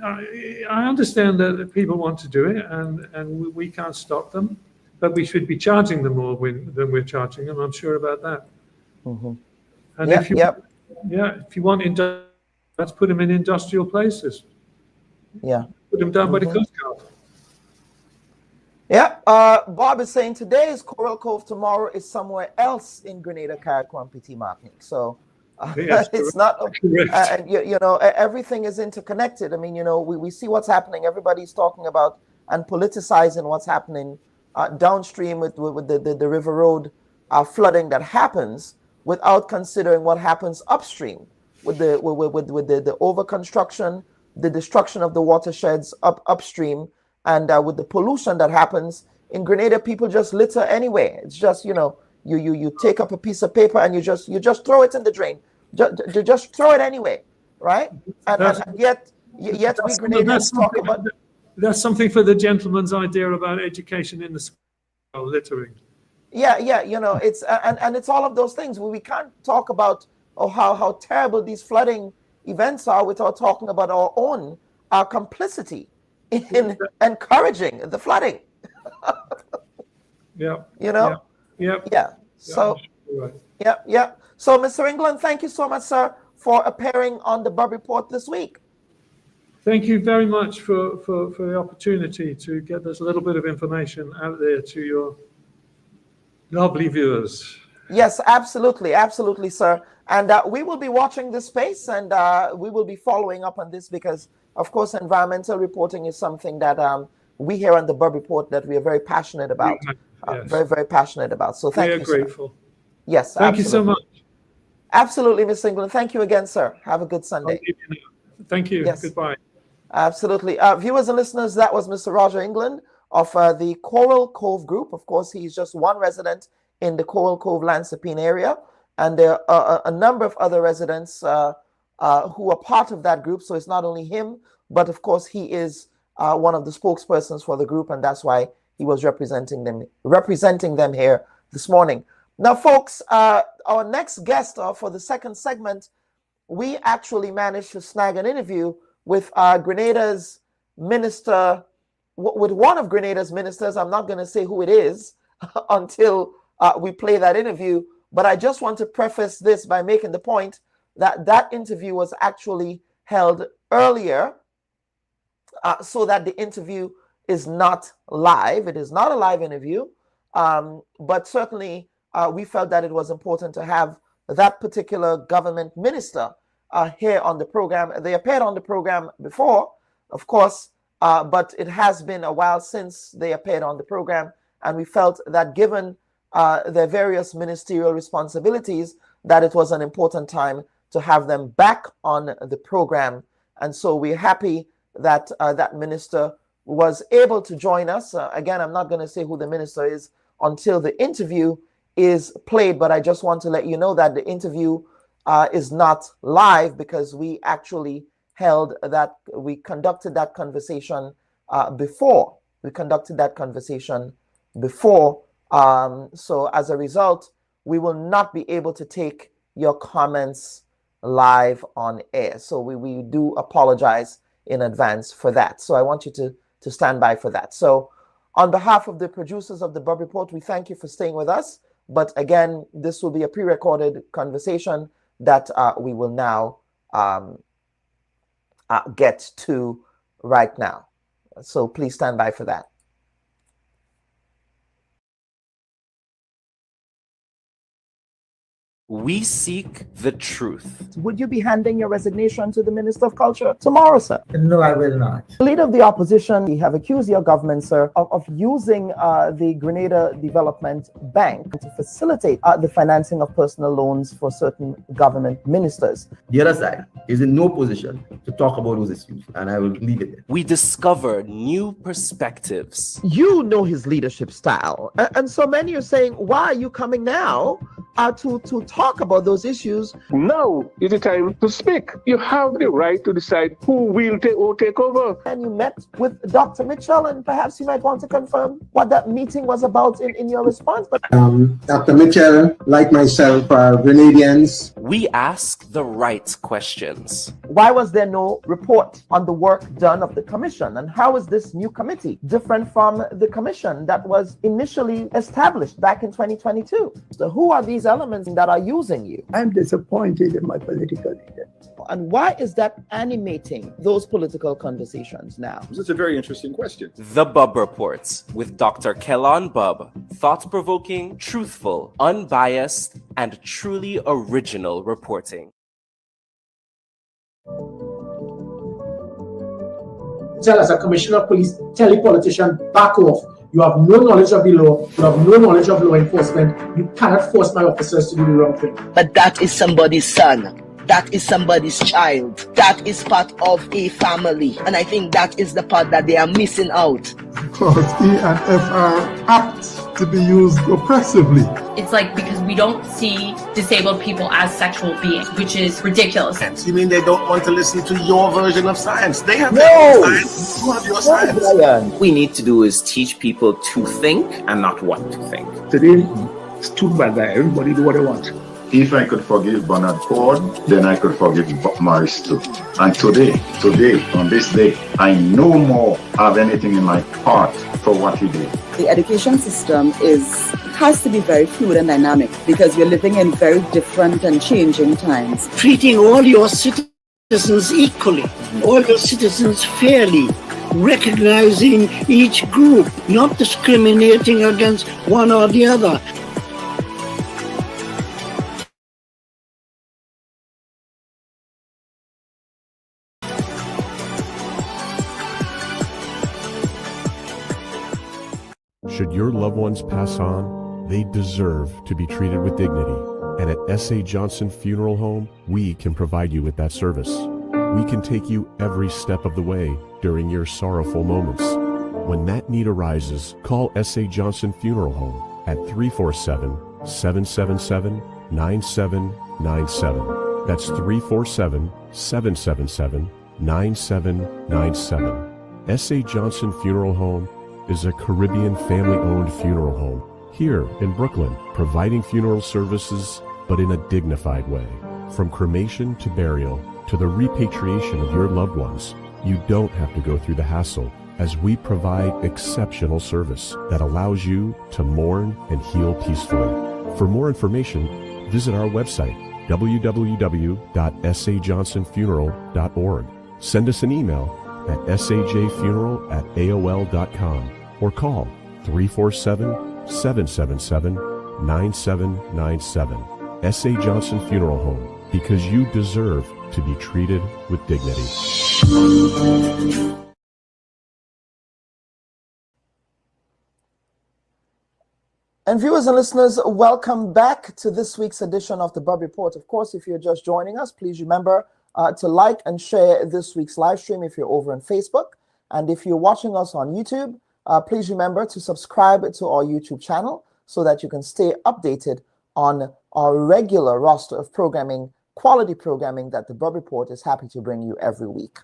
I understand that people want to do it, and we can't stop them. But we should be charging them more than we're charging them. I'm sure about that. And if you want, let's put them in industrial places. Yeah. Put them down by the Coast Guard. Yeah, Bob is saying today is Coral Cove, tomorrow is somewhere else in Grenada, Carriacou, Petit Martinique. So it's not, you know, everything is interconnected. I mean, you know, we see what's happening. Everybody's talking about and politicizing what's happening downstream with the River Road flooding that happens without considering what happens upstream with the over construction, the destruction of the watersheds upstream, and with the pollution that happens in Grenada, people just litter anyway. It's just, you take up a piece of paper and you just throw it in the drain. Just throw it anyway, right? And yet we Grenadians talk about. That's something for the gentleman's idea about education in the school, littering. Yeah, it's and it's all of those things. We can't talk about how terrible these flooding events are without talking about our complicity in encouraging the flooding. Yeah. So So, Mr. England, thank you so much, sir, for appearing on the Bub Report this week. Thank you very much for the opportunity to get this little bit of information out there to your lovely viewers. Yes, absolutely, sir. And we will be watching this space, and we will be following up on this because, of course, environmental reporting is something that we here on the Bub Report that we are very passionate about. Yes. Very, very passionate about. So thank you. We are grateful. Sir. Yes, thank you so much. Absolutely, Mr. England. Thank you again, sir. Have a good Sunday. Thank you. Yes. Goodbye. Absolutely. Viewers and listeners, that was Mr. Roger England of the Coral Cove Group. Of course, he's just one resident in the Coral Cove Lansepine area. And there are a number of other residents who are part of that group. So it's not only him, but of course, he is one of the spokespersons for the group. And that's why he was representing them here this morning. Now, folks, our next guest for the second segment, we actually managed to snag an interview with Grenada's minister, with one of Grenada's ministers. I'm not going to say who it is until we play that interview. But I just want to preface this by making the point that that interview was actually held earlier so that the interview is not live. It is not a live interview, but certainly we felt that it was important to have that particular government minister here on the program. They appeared on the program before, of course, but it has been a while since they appeared on the program, and we felt that given their various ministerial responsibilities, that it was an important time to have them back on the program. And so we're happy that that minister was able to join us. Again, I'm not going to say who the minister is until the interview is played, but I just want to let you know that the interview is not live because we actually we conducted that conversation before. So as a result, we will not be able to take your comments live on air. So we do apologize in advance for that. So I want you to stand by for that. So on behalf of the producers of the Bub Report, we thank you for staying with us. But again, this will be a pre-recorded conversation that we will now get to right now. So please stand by for that. We seek the truth. Would you be handing your resignation to the Minister of Culture tomorrow, sir? No, I will not. The leader of the opposition, you have accused your government, sir, of using the Grenada Development Bank to facilitate the financing of personal loans for certain government ministers. The other side is in no position to talk about those issues, and I will leave it there. We discover new perspectives. You know his leadership style, and so many are saying, why are you coming now to talk about those issues? Now is the time to speak. You have the right to decide who will take over. And you met with Dr. Mitchell, and perhaps you might want to confirm what that meeting was about in your response. But Dr. Mitchell, like myself, are Grenadians. We ask the right questions. Why was there no report on the work done of the commission? And how is this new committee different from the commission that was initially established back in 2022? So who are these elements that are using you? I'm disappointed in my political leader. And why is that animating those political conversations now? This is a very interesting question. The Bub Reports with Dr. Hon Bub. Thought-provoking, truthful, unbiased, and truly original reporting. Tell us, a commissioner of police, tell the politician, back off. You have no knowledge of the law. You have no knowledge of law enforcement. You cannot force my officers to do the wrong thing. But that is somebody's son. that is somebody's child. That is part of a family. And I think that is the part that they are missing out. Because E and F are apt to be used oppressively. It's like because we don't see disabled people as sexual beings, which is ridiculous. You mean they don't want to listen to your version of science? They have their own science. You have your science. What we need to do is teach people to think and not what to think. Today, it's too bad that everybody do what they want. If I could forgive Bernard Ford, then I could forgive Morris too. And today, on this day, I no more have anything in my heart for what he did. The education system has to be very fluid and dynamic because we're living in very different and changing times. Treating all your citizens equally, all your citizens fairly, recognizing each group, not discriminating against one or the other. Should your loved ones pass on, they deserve to be treated with dignity. And at S.A. Johnson Funeral Home, we can provide you with that service. We can take you every step of the way during your sorrowful moments. When that need arises, call S.A. Johnson Funeral Home at 347-777-9797. That's 347-777-9797. S.A. Johnson Funeral Home is a Caribbean family-owned funeral home here in Brooklyn, providing funeral services, but in a dignified way. From cremation to burial to the repatriation of your loved ones, you don't have to go through the hassle, as we provide exceptional service that allows you to mourn and heal peacefully. For more information, visit our website, www.sajohnsonfuneral.org. Send us an email at sajfuneral@aol.com or call 347-777-9797. S.A. Johnson Funeral Home, because you deserve to be treated with dignity. And viewers and listeners, welcome back to this week's edition of the Bub Report. Of course, if you're just joining us, please remember to like and share this week's live stream if you're over on Facebook. And if you're watching us on YouTube, please remember to subscribe to our YouTube channel so that you can stay updated on our regular roster of programming, quality programming that the Bub Report is happy to bring you every week.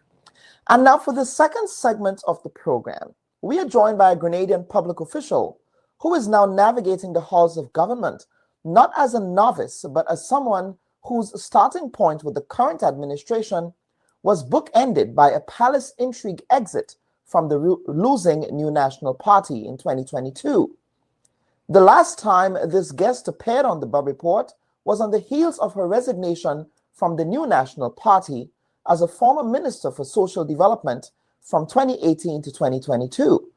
And now for the second segment of the program, we are joined by a Grenadian public official who is now navigating the halls of government, not as a novice, but as someone whose starting point with the current administration was bookended by a palace intrigue exit from the losing New National Party in 2022. The last time this guest appeared on the Bub Report was on the heels of her resignation from the New National Party as a former Minister for Social Development from 2018 to 2022.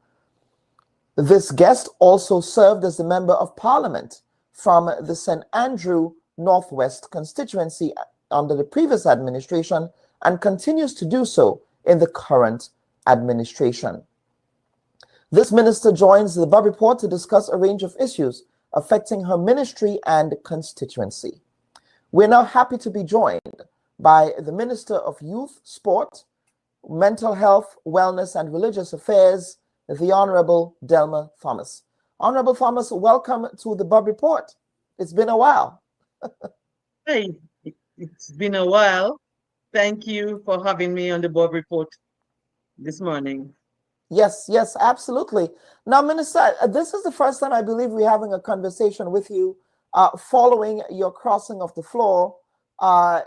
This guest also served as a Member of Parliament from the St. Andrew Northwest constituency under the previous administration and continues to do so in the current administration. This minister joins the Bub Report to discuss a range of issues affecting her ministry and constituency. We're now happy to be joined by the Minister of Youth, Sport, Mental Health, Wellness and Religious Affairs, the Honorable Delma Thomas. Honorable Thomas, welcome to the Bub Report. It's been a while. Hey, it's been a while. Thank you for having me on the Bub Report this morning. Yes, absolutely. Now, Minister, this is the first time I believe we're having a conversation with you following your crossing of the floor,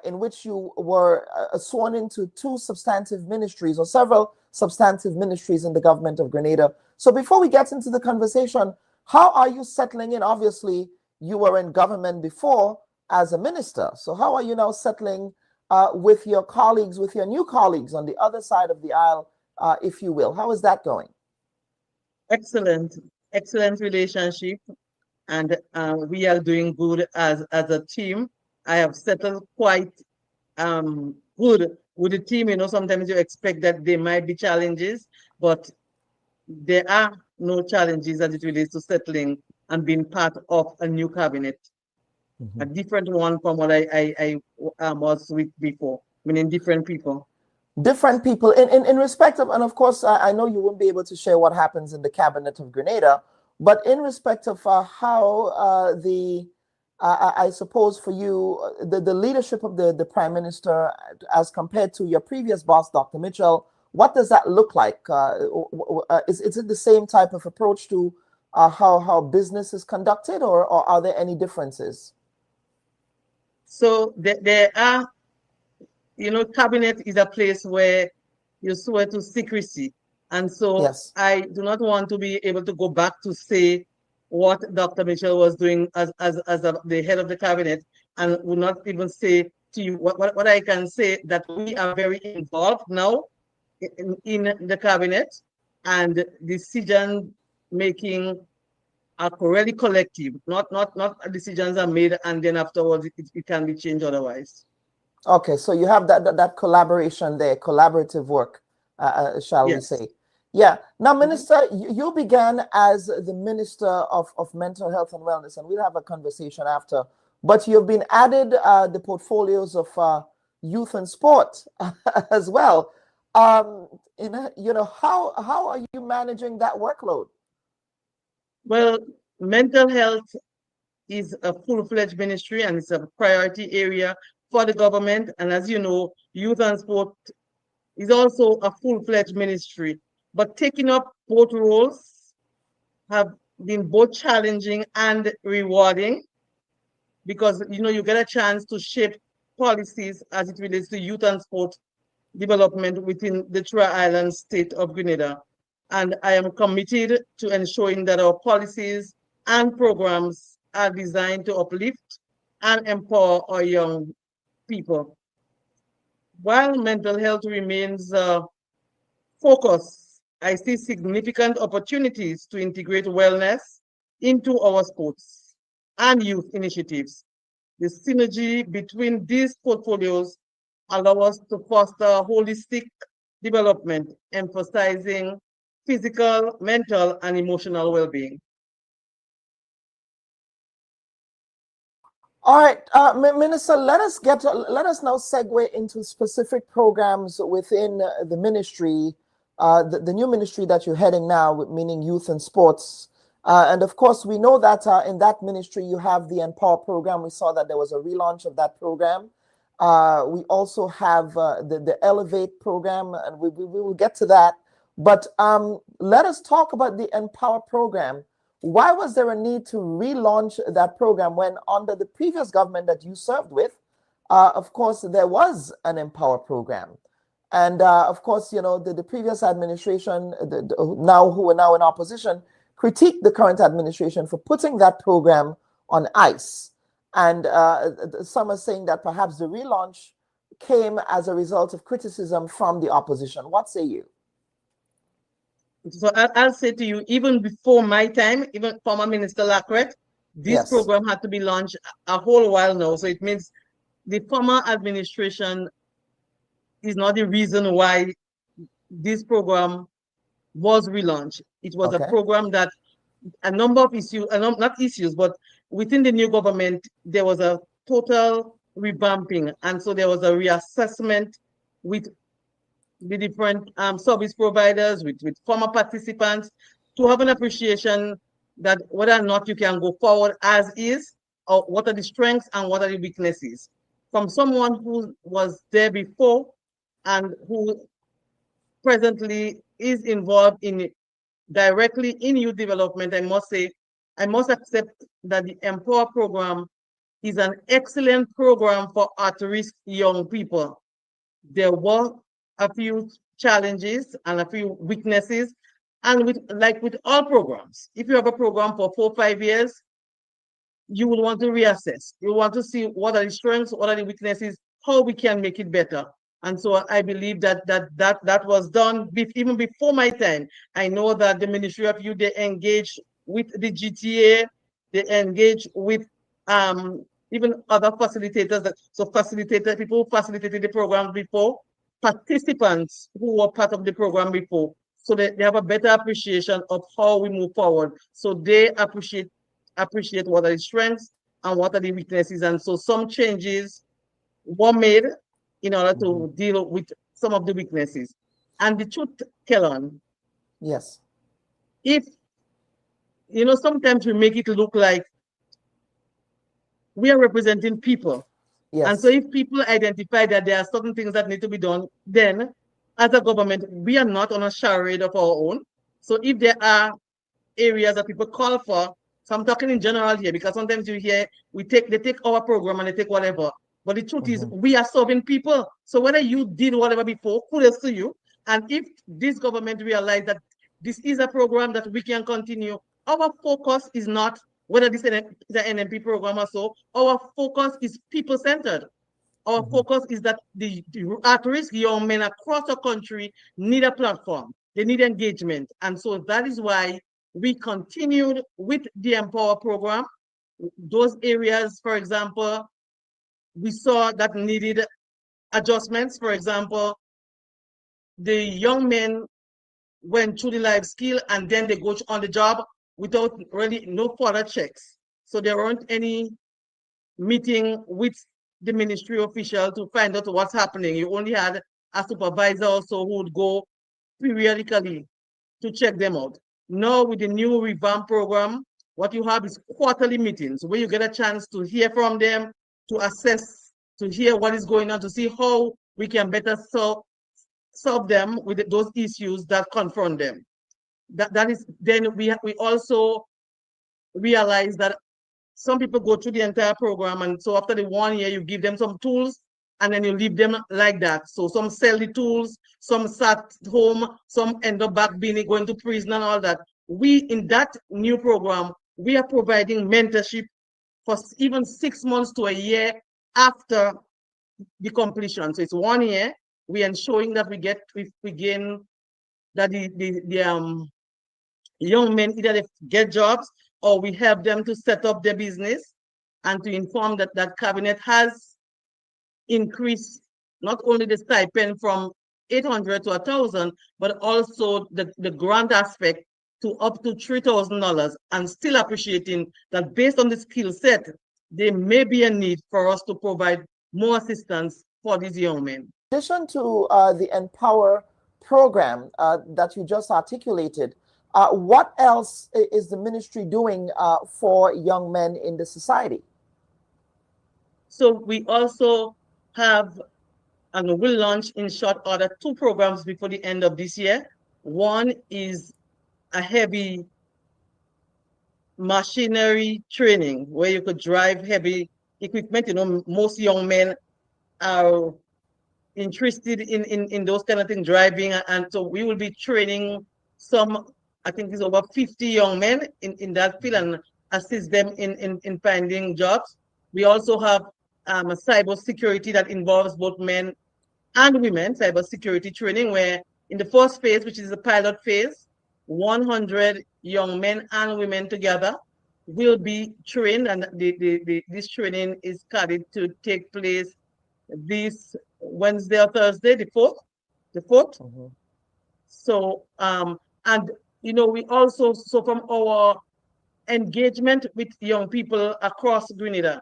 in which you were sworn into two substantive ministries or several substantive ministries in the government of Grenada. So before we get into the conversation, how are you settling in? Obviously, you were in government before as a minister. So how are you now settling with your colleagues, with your new colleagues on the other side of the aisle, if you will? How is that going? Excellent relationship. And we are doing good as a team. I have settled quite good with the team. You know, sometimes you expect that there might be challenges, but there are no challenges as it relates to settling and being part of a new cabinet. a different one from what I was with before, meaning different people. Different people in respect of, and of course, I know you won't be able to share what happens in the cabinet of Grenada, but in respect of how I suppose for you, the leadership of the Prime Minister as compared to your previous boss, Dr. Mitchell, what does that look like? Is it the same type of approach to how business is conducted, or are there any differences? So there are, cabinet is a place where you swear to secrecy. And so yes. I do not want to be able to go back to say what Dr. Mitchell was doing as the head of the cabinet, and would not even say to you what I can say, that we are very involved now in the cabinet, and decision making are really collective, not decisions are made and then afterwards it can be changed otherwise. Okay, so you have that collaboration there, collaborative work, shall we say. Yeah. Now, Minister, you began as the Minister of Mental Health and Wellness, and we'll have a conversation after, but you've been added the portfolios of youth and sport as well. How are you managing that workload? Well, mental health is a full-fledged ministry, and it's a priority area for the government. And as you know, youth and sport is also a full-fledged ministry. But taking up both roles have been both challenging and rewarding, because you get a chance to shape policies as it relates to youth and sport development within the Tri-Island state of Grenada. And I am committed to ensuring that our policies and programs are designed to uplift and empower our young people. While mental health remains focus, I see significant opportunities to integrate wellness into our sports and youth initiatives. The synergy between these portfolios allow us to foster holistic development, emphasizing physical, mental, and emotional well-being. All right, Minister, let us now segue into specific programs within the ministry, the new ministry that you're heading now, meaning youth and sports. And of course, we know that in that ministry, you have the Empower program. We saw that there was a relaunch of that program. We also have the Elevate program, and we will get to that. But let us talk about the Empower program. Why was there a need to relaunch that program when under the previous government that you served with, of course, there was an Empower program? And of course, the previous administration, who are now in opposition, critiqued the current administration for putting that program on ice. And some are saying that perhaps the relaunch came as a result of criticism from the opposition. What say you? So I'll say to you, even before my time, even former Minister Lacret, this program had to be launched a whole while now. So it means the former administration is not the reason why this program was relaunched. It was a program that a number of issues, not issues, but within the new government, there was a total revamping. And so there was a reassessment with the different service providers, with former participants, to have an appreciation that whether or not you can go forward as is, or what are the strengths and what are the weaknesses. From someone who was there before and who presently is involved directly in youth development, I must say, I must accept that the Empower program is an excellent program for at-risk young people. There were a few challenges and a few weaknesses, and with all programs, if you have a program for 4 or 5 years, you will want to reassess. You want to see what are the strengths, what are the weaknesses, how we can make it better. And so I believe that was done even before my time. I know that the Ministry of Youth, they engaged with the GTA, they engaged with even other facilitators. People who facilitated the program before, participants who were part of the program before, so that they have a better appreciation of how we move forward. So they appreciate what are the strengths and what are the weaknesses. And so some changes were made in order to deal with some of the weaknesses. And the truth, Kellan, yes, if, sometimes we make it look like we are representing people. yes. And so if people identify that there are certain things that need to be done, then as a government, we are not on a charade of our own. So if there are areas that people call for, so I'm talking in general here, because sometimes you hear they take our program and they take whatever. But the truth is we are serving people. So whether you did whatever before, kudos to you. And if this government realize that this is a program that we can continue, our focus is not whether this is an NMP program or so. Our focus is people-centered. Our focus is that the at-risk young men across the country need a platform. They need engagement. And so that is why we continued with the Empower program. Those areas, for example, we saw that needed adjustments. For example, the young men went through the life skill and then they go on the job without really no further checks. So there weren't any meeting with the ministry official to find out what's happening. You only had a supervisor also who would go periodically to check them out. Now with the new revamp program, what you have is quarterly meetings where you get a chance to hear from them, to assess, to hear what is going on, to see how we can better solve them with those issues that confront them. That is, then we also realize that some people go through the entire program, and so after the 1 year, you give them some tools, and then you leave them like that. So some sell the tools, some sat home, some end up back going to prison and all that. We, in that new program, we are providing mentorship for even 6 months to a year after the completion. So it's 1 year. We are ensuring that we gain that the young men either they get jobs or we help them to set up their business, and to inform that cabinet has increased not only the stipend from 800 to 1,000, but also the grant aspect to up to $3,000, and still appreciating that based on the skill set, there may be a need for us to provide more assistance for these young men. In addition to the Empower program that you just articulated, what else is the ministry doing for young men in the society? So we also have, and will launch in short order, 2 programs before the end of this year. One is a heavy machinery training where you could drive heavy equipment. Most young men are interested in those kind of things, driving, and so we will be training some, I think it's over 50 young men in that field, and assist them in finding jobs. We also have a cyber security that involves both men and women, cyber security training, where in the first phase, which is the pilot phase, 100 young men and women together will be trained, and this training is scheduled to take place this Wednesday or Thursday, the 4th. So, and we also, so from our engagement with young people across Grenada,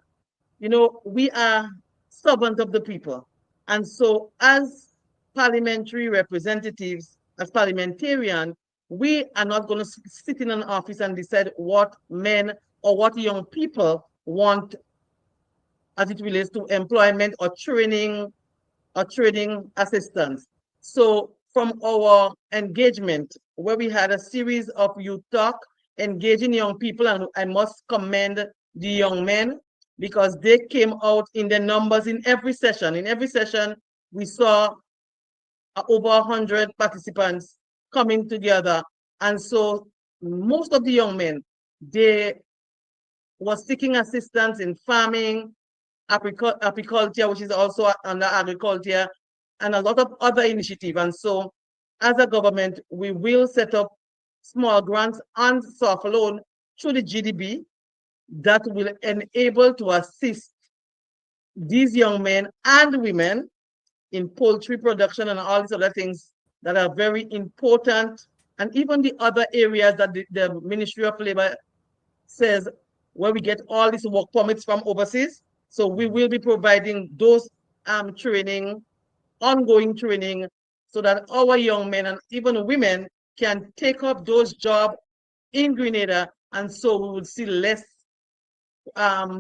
we are servants of the people. And so as parliamentary representatives, as parliamentarians, we are not going to sit in an office and decide what men or what young people want as it relates to employment or training assistance. So from our engagement, where we had a series of youth talk, engaging young people, and I must commend the young men because they came out in the numbers in every session. In every session, we saw over 100 participants coming together. And so most of the young men, they were seeking assistance in farming, apiculture, which is also under agriculture, and a lot of other initiatives. And so as a government, we will set up small grants and soft loan through the GDB that will enable to assist these young men and women in poultry production and all these other things that are very important, and even the other areas that the Ministry of Labor says where we get all these work permits from overseas. So we will be providing those training, ongoing training, so that our young men and even women can take up those jobs in Grenada, and so we will see less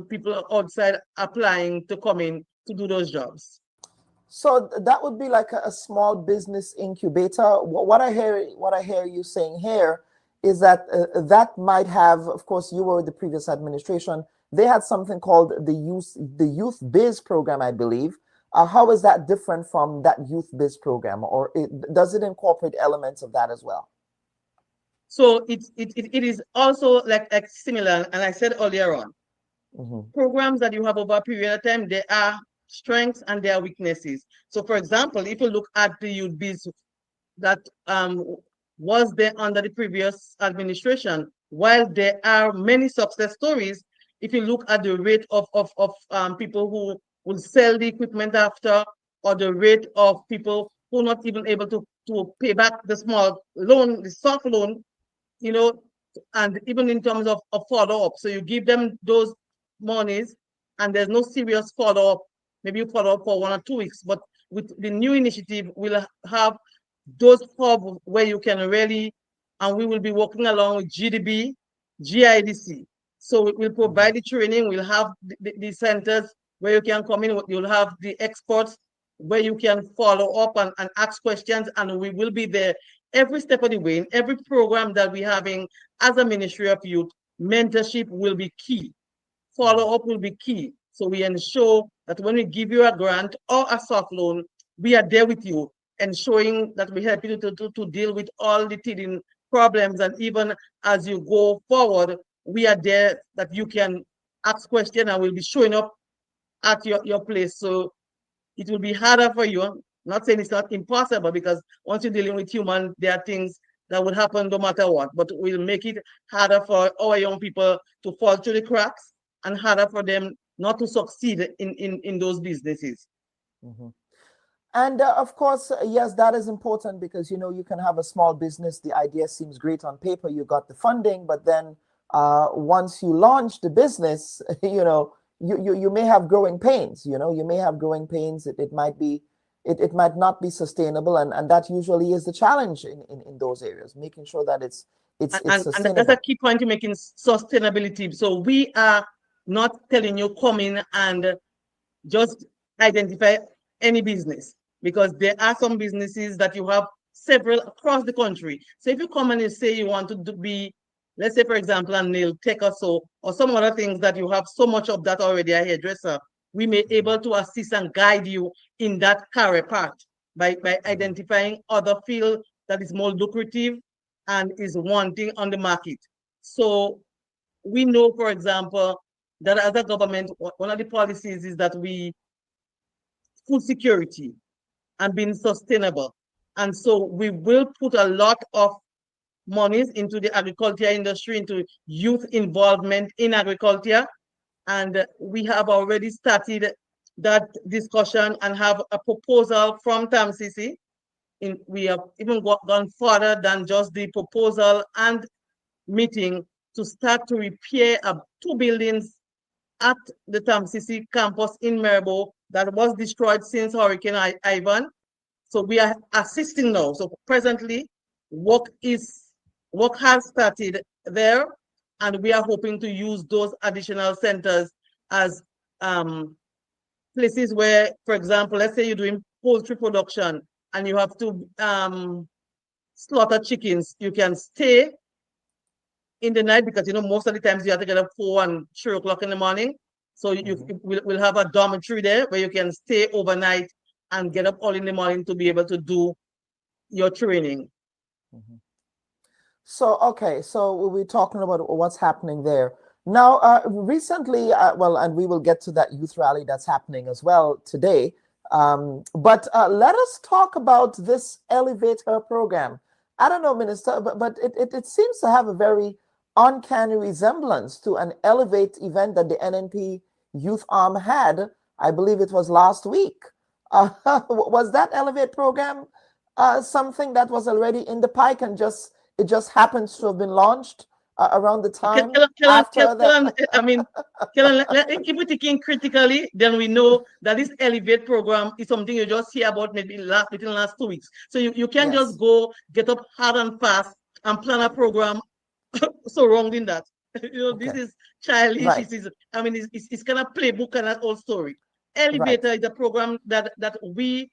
people outside applying to come in to do those jobs. So that would be like a small business incubator. What I hear you saying here is that that might have, of course, you were the previous administration. They had something called the Youth Biz program, I believe. How is that different from that Youth Biz program, or does it incorporate elements of that as well? So it is also like similar, and I said earlier on, programs that you have over a period of time, there are strengths and there are weaknesses. So for example, if you look at the Youth Biz that was there under the previous administration, while there are many success stories, if you look at the rate of people who will sell the equipment after, or the rate of people who are not even able to pay back the small loan, the soft loan, you know, and even in terms of follow-up. So you give them those monies and there's no serious follow-up. Maybe you follow up for 1 or 2 weeks, but with the new initiative, we'll have those hubs where you can really, and we will be working along with GDB, GIDC. So we'll provide the training, we'll have the centers where you can come in, you'll have the experts where you can follow up and ask questions, and we will be there every step of the way. In every program that we're having as a Ministry of Youth, mentorship will be key. Follow-up will be key. So we ensure that when we give you a grant or a soft loan, we are there with you, ensuring that we help you to deal with all the teething problems. And even as you go forward, we are there that you can ask questions and we'll be showing up at your place. So it will be harder for you. I'm not saying it's not impossible, because once you're dealing with human, there are things that would happen no matter what, but we'll make it harder for our young people to fall through the cracks and harder for them not to succeed in those businesses. And of course, yes, that is important, because, you know, you can have a small business. The idea seems great on paper. You got the funding, but then once you launch the business, you know, you may have growing pains. You know, you may have growing pains. It might not be sustainable, and that usually is the challenge in those areas, making sure that it's sustainable. And that's a key point you're making, sustainability. So we are not telling you come in and just identify any business, because there are some businesses that you have several across the country. So if you come and you say you want to be, let's say, for example, a nail tech or so, or some other things that you have so much of that already, a hairdresser, we may be able to assist and guide you in that career path by identifying other field that is more lucrative and is wanting on the market. So we know, for example, that as a government, one of the policies is that food security and being sustainable. And so we will put a lot of monies into the agriculture industry, into youth involvement in agriculture. And we have already started that discussion and have a proposal from TAMCC. We have even gone further than just the proposal and meeting to start to repair 2 buildings at the TAMCC campus in Maribor that was destroyed since Hurricane Ivan. So we are assisting now. So presently, work has started there, and we are hoping to use those additional centers as places where, for example, let's say you're doing poultry production and you have to slaughter chickens. You can stay in the night, because, you know, most of the times you have to get up 4 and 3 o'clock in the morning. So we'll have a dormitory there where you can stay overnight and get up all in the morning to be able to do your training. So, okay, so we're talking about what's happening there. Now, recently, well, and we will get to that youth rally that's happening as well today. But let us talk about this elevator program. I don't know, Minister, but it seems to have a very uncanny resemblance to an Elevate event that the NNP youth arm had. I believe it was last week. Was that Elevate program something that was already in the pike and it just happens to have been launched around the time I mean, if we're thinking critically, then we know that this Elevate program is something you just hear about maybe within the last 2 weeks. So you can't just go get up hard and fast and plan a program so wrong in that. This is childish. Right. It's kind of playbook kind of old story. Elevator is a program that we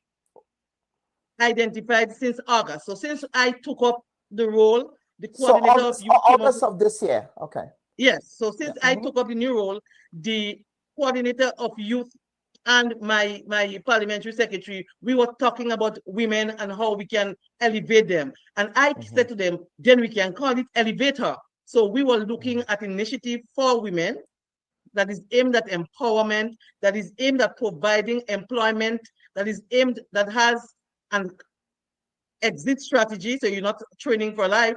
identified since August. So since I took up the role, the coordinator of youth August of this year. Okay. Yes. So since I took up the new role, the coordinator of youth and my parliamentary secretary, we were talking about women and how we can elevate them. And I said to them, then we can call it Elevator. So we were looking at initiative for women that is aimed at empowerment, that is aimed at providing employment, that has an exit strategy. So you're not training for life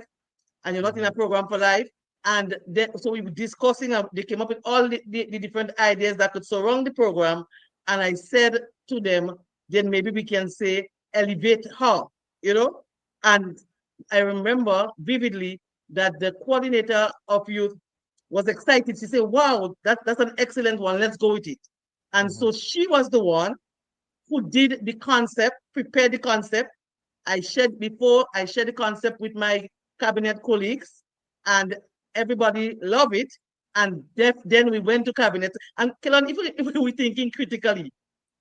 and you're not in a program for life. And then, so we were discussing, they came up with all the different ideas that could surround the program. And I said to them, then maybe we can say elevate her, And I remember vividly that the coordinator of youth was excited. She said, wow, that's an excellent one. Let's go with it. And so she was the one who did the concept, prepared the concept. I shared the concept with my cabinet colleagues and everybody loved it. And then we went to cabinet. And Kelon, if we're thinking critically,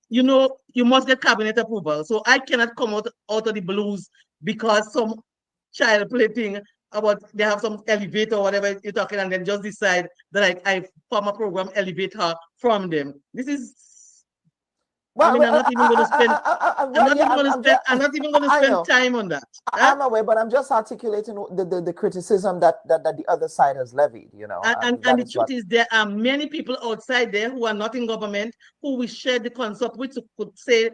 you must get cabinet approval. So I cannot come out of the blues because some child play thing about they have some elevator or whatever you're talking, and then just decide that I form a program elevate her from them. This is I'm not even going to spend. I'm not even going to spend time on that. I'm aware, but I'm just articulating the criticism that the other side has levied. And the truth is, there are many people outside there who are not in government who we share the concept with, could say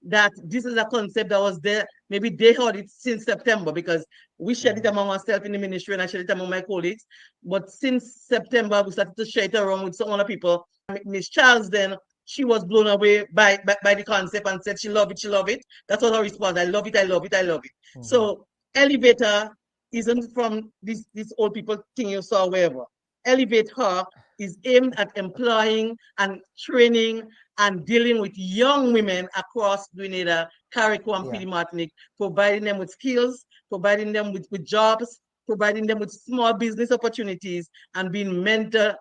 that this is a concept that was there. Maybe they heard it since September because we shared it among ourselves in the ministry and I shared it among my colleagues. But since September, we started to share it around with some other people. Miss Charles then. She was blown away by the concept and said she loved it. That's what her response. I love it. So elevator isn't from this old people thing you saw wherever. Elevate her is aimed at employing and training and dealing with young women across Grenada, Carriacou, and Pili Martinique, providing them with skills, providing them with jobs, providing them with small business opportunities, and being mentors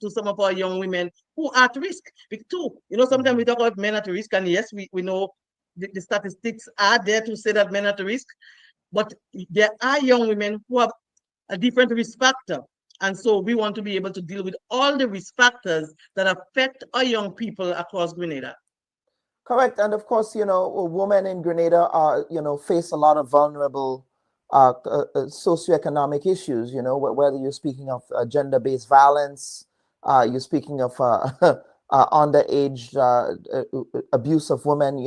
to some of our young women who are at risk. Too, sometimes we talk about men at risk, and yes, we know the statistics are there to say that men are at risk, but there are young women who have a different risk factor. And so we want to be able to deal with all the risk factors that affect our young people across Grenada. Correct. And of course, women in Grenada are, face a lot of vulnerable socioeconomic issues, whether you're speaking of gender-based violence, you're speaking of underage abuse of women,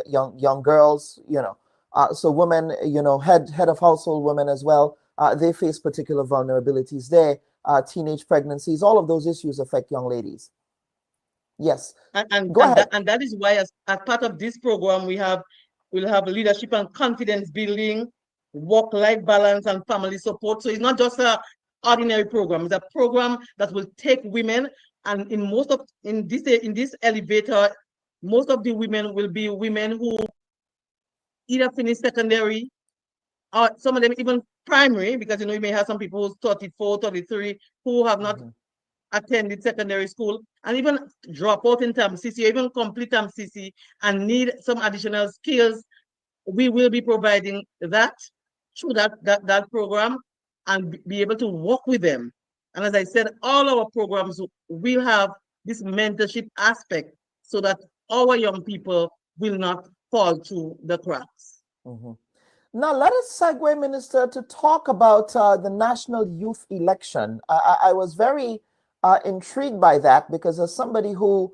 young girls, so women, head of household women as well, they face particular vulnerabilities there. Teenage pregnancies, all of those issues affect young ladies. Yes. Go ahead. And that is why as part of this program, we'll have leadership and confidence building, work-life balance, and family support. So it's not just an ordinary program. It's a program that will take women, and in this elevator, most of the women will be women who either finish secondary, or some of them even primary, because you may have some people who's 34, 33 who have not attended secondary school and even drop out in term CC or even complete term CC and need some additional skills. We will be providing that through that program and be able to work with them. And as I said, all our programs will have this mentorship aspect so that our young people will not fall through the cracks. Mm-hmm. Now, let us segue, Minister, to talk about the national youth election. I was very intrigued by that because as somebody who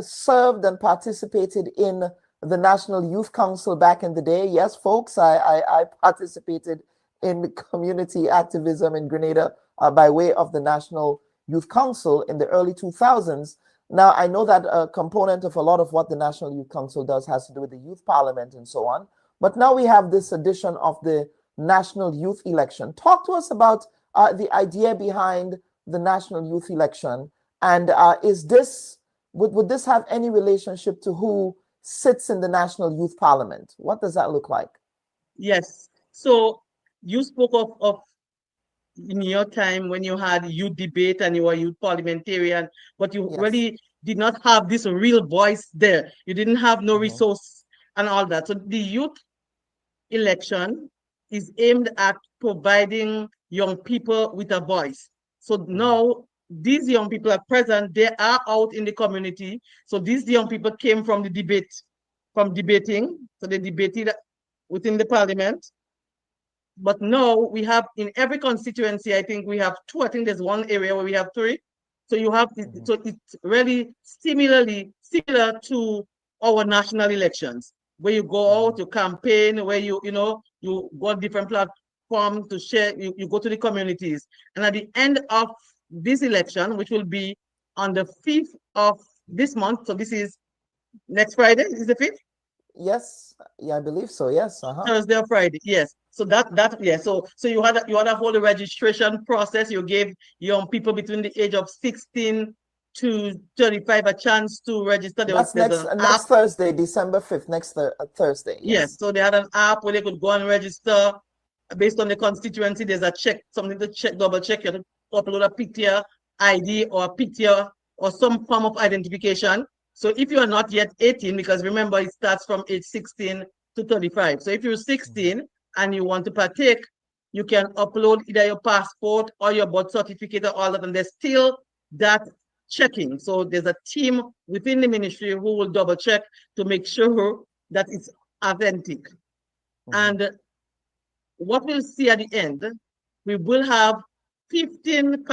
served and participated in the National Youth Council back in the day, yes, folks, I participated in community activism in Grenada by way of the National Youth Council in the early 2000s. Now, I know that a component of a lot of what the National Youth Council does has to do with the youth parliament and so on. But now we have this addition of the national youth election. Talk to us about the idea behind the national youth election, and would this have any relationship to who sits in the National Youth Parliament? What does that look like? Yes. So you spoke of in your time when you had youth debate and you were youth parliamentarian, but you really did not have this real voice there. You didn't have no resource and all that. So the youth election is aimed at providing young people with a voice. So now these young people are present, they are out in the community. So these young people came from the debate, from debating. So they debated within the parliament. But now we have in every constituency, I think we have two. I think there's one area where we have three. So you have, so it's really similar to our national elections, where you go out, you campaign, where you go on different platforms to share, you go to the communities. And at the end of this election, which will be on the 5th of this month, so this is next Friday, is the 5th? Yes, I believe so. Yes, Thursday or Friday. Yes. So so you had a whole registration process. You gave young people between the age of 16 to 35 a chance to register. That's next Thursday, December 5th, next Thursday. Yes. So they had an app where they could go and register based on the constituency. There's a check, something to check, double check. You have to upload a picture ID or a picture or some form of identification. So if you are not yet 18, because remember it starts from age 16 to 35. So if you're 16 and you want to partake, you can upload either your passport or your birth certificate or all that, and there's still that checking. So there's a team within the ministry who will double check to make sure that it's authentic. And what we'll see at the end, we will have 15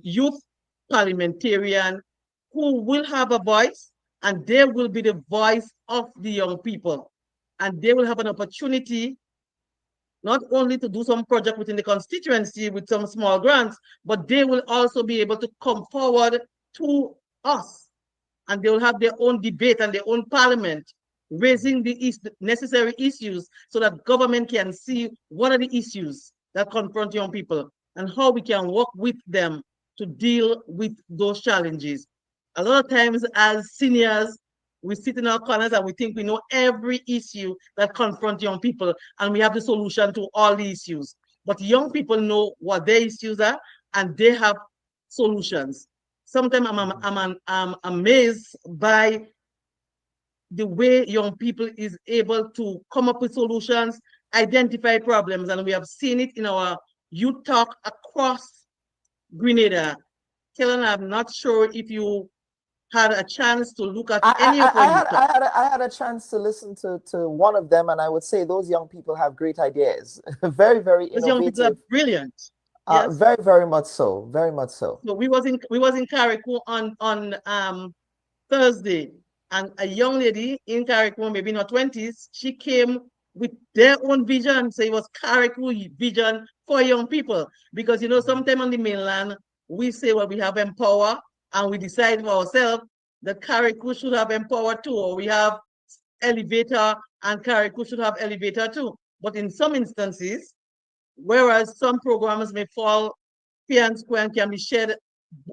youth parliamentarians who will have a voice, and they will be the voice of the young people. And they will have an opportunity not only to do some project within the constituency with some small grants, but they will also be able to come forward to us. And they will have their own debate and their own parliament, raising the necessary issues so that government can see what are the issues that confront young people and how we can work with them to deal with those challenges. A lot of times as seniors, we sit in our corners and we think we know every issue that confronts young people and we have the solution to all the issues. But young people know what their issues are and they have solutions. Sometimes I'm amazed by the way young people is able to come up with solutions, identify problems, and we have seen it in our youth talk across Grenada. Kellen, I'm not sure if you had a chance to look at any of them. I had a chance to listen to one of them, and I would say those young people have great ideas. Very, very innovative. Those young people are brilliant. Yes. Very, very much so. Very much so. So we was in Carriacou on Thursday, and a young lady in Carriacou, maybe in her 20s, she came with their own vision. So it was Carriacou vision for young people, because sometimes on the mainland we say, well, we have empower. And we decide for ourselves that Carriacou should have empower too, or we have elevator and Carriacou should have elevator too. But in some instances, whereas some programs may fall fair and square and can be shared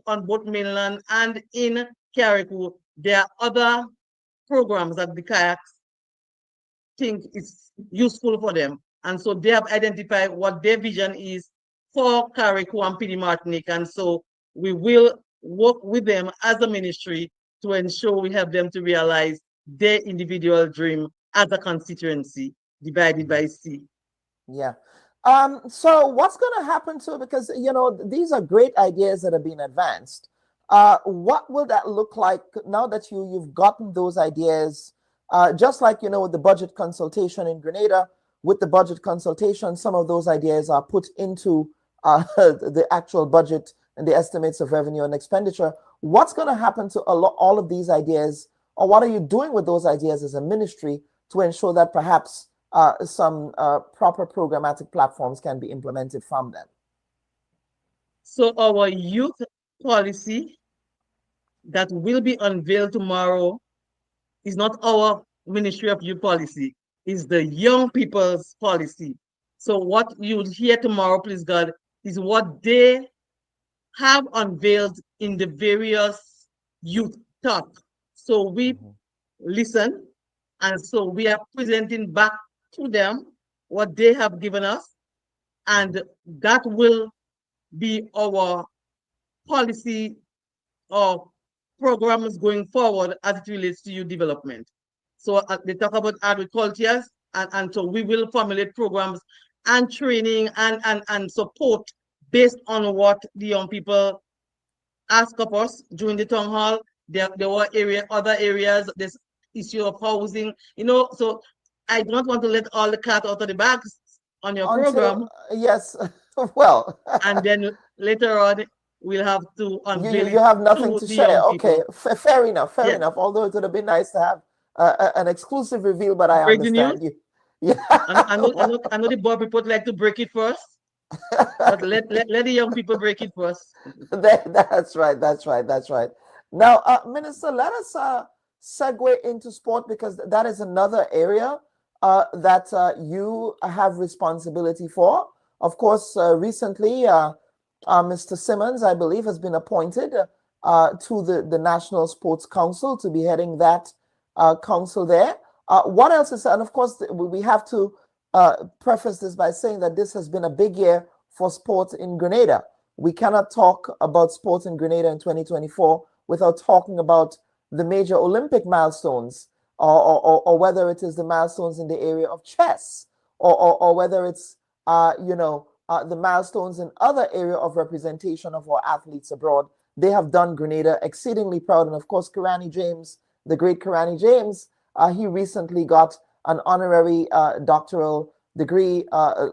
on both mainland and in Carriacou, there are other programs that the kayaks think is useful for them. And so they have identified what their vision is for Carriacou and PD Martinique. And so we will work with them as a ministry to ensure we help them to realize their individual dream as a constituency divided by sea. Yeah. So what's going to happen to, because these are great ideas that are being advanced. What will that look like now that you've gotten those ideas? Just like with the budget consultation in Grenada, with the budget consultation, some of those ideas are put into the actual budget and the estimates of revenue and expenditure. What's going to happen to all of these ideas, or what are you doing with those ideas as a ministry to ensure that perhaps some proper programmatic platforms can be implemented from them? So our youth policy that will be unveiled tomorrow is not our Ministry of Youth Policy, it's the young people's policy. So what you'll hear tomorrow, please God, is what they have unveiled in the various youth talk. So we listen, and so we are presenting back to them what they have given us, and that will be our policy or programs going forward as it relates to youth development. So they talk about agriculture, and so we will formulate programs and training and support based on what the young people ask of us during the town hall. There were other areas, this issue of housing, so I don't want to let all the cat out of the bags on your program. Yes, well. And then later on, we'll have to unveil you have nothing to to the share. young Okay, people. fair enough, fair Yeah. enough. Although it would have been nice to have an exclusive reveal, but I Breaking understand news? you. Yeah. I know the board report like to break it first, but let the young people break it first. That's right. Now, Minister, let us segue into sport, because that is another area that you have responsibility for. Of course, recently, Mr. Simmons, I believe, has been appointed to the National Sports Council to be heading that council there. What else is, and of course, we have to preface this by saying that this has been a big year for sport in Grenada. We cannot talk about sports in Grenada in 2024 without talking about the major Olympic milestones, or whether it is the milestones in the area of chess, or whether it's the milestones in other area of representation of our athletes abroad. They have done Grenada exceedingly proud. And of course, Karani James, the great Karani James, he recently got an honorary doctoral degree,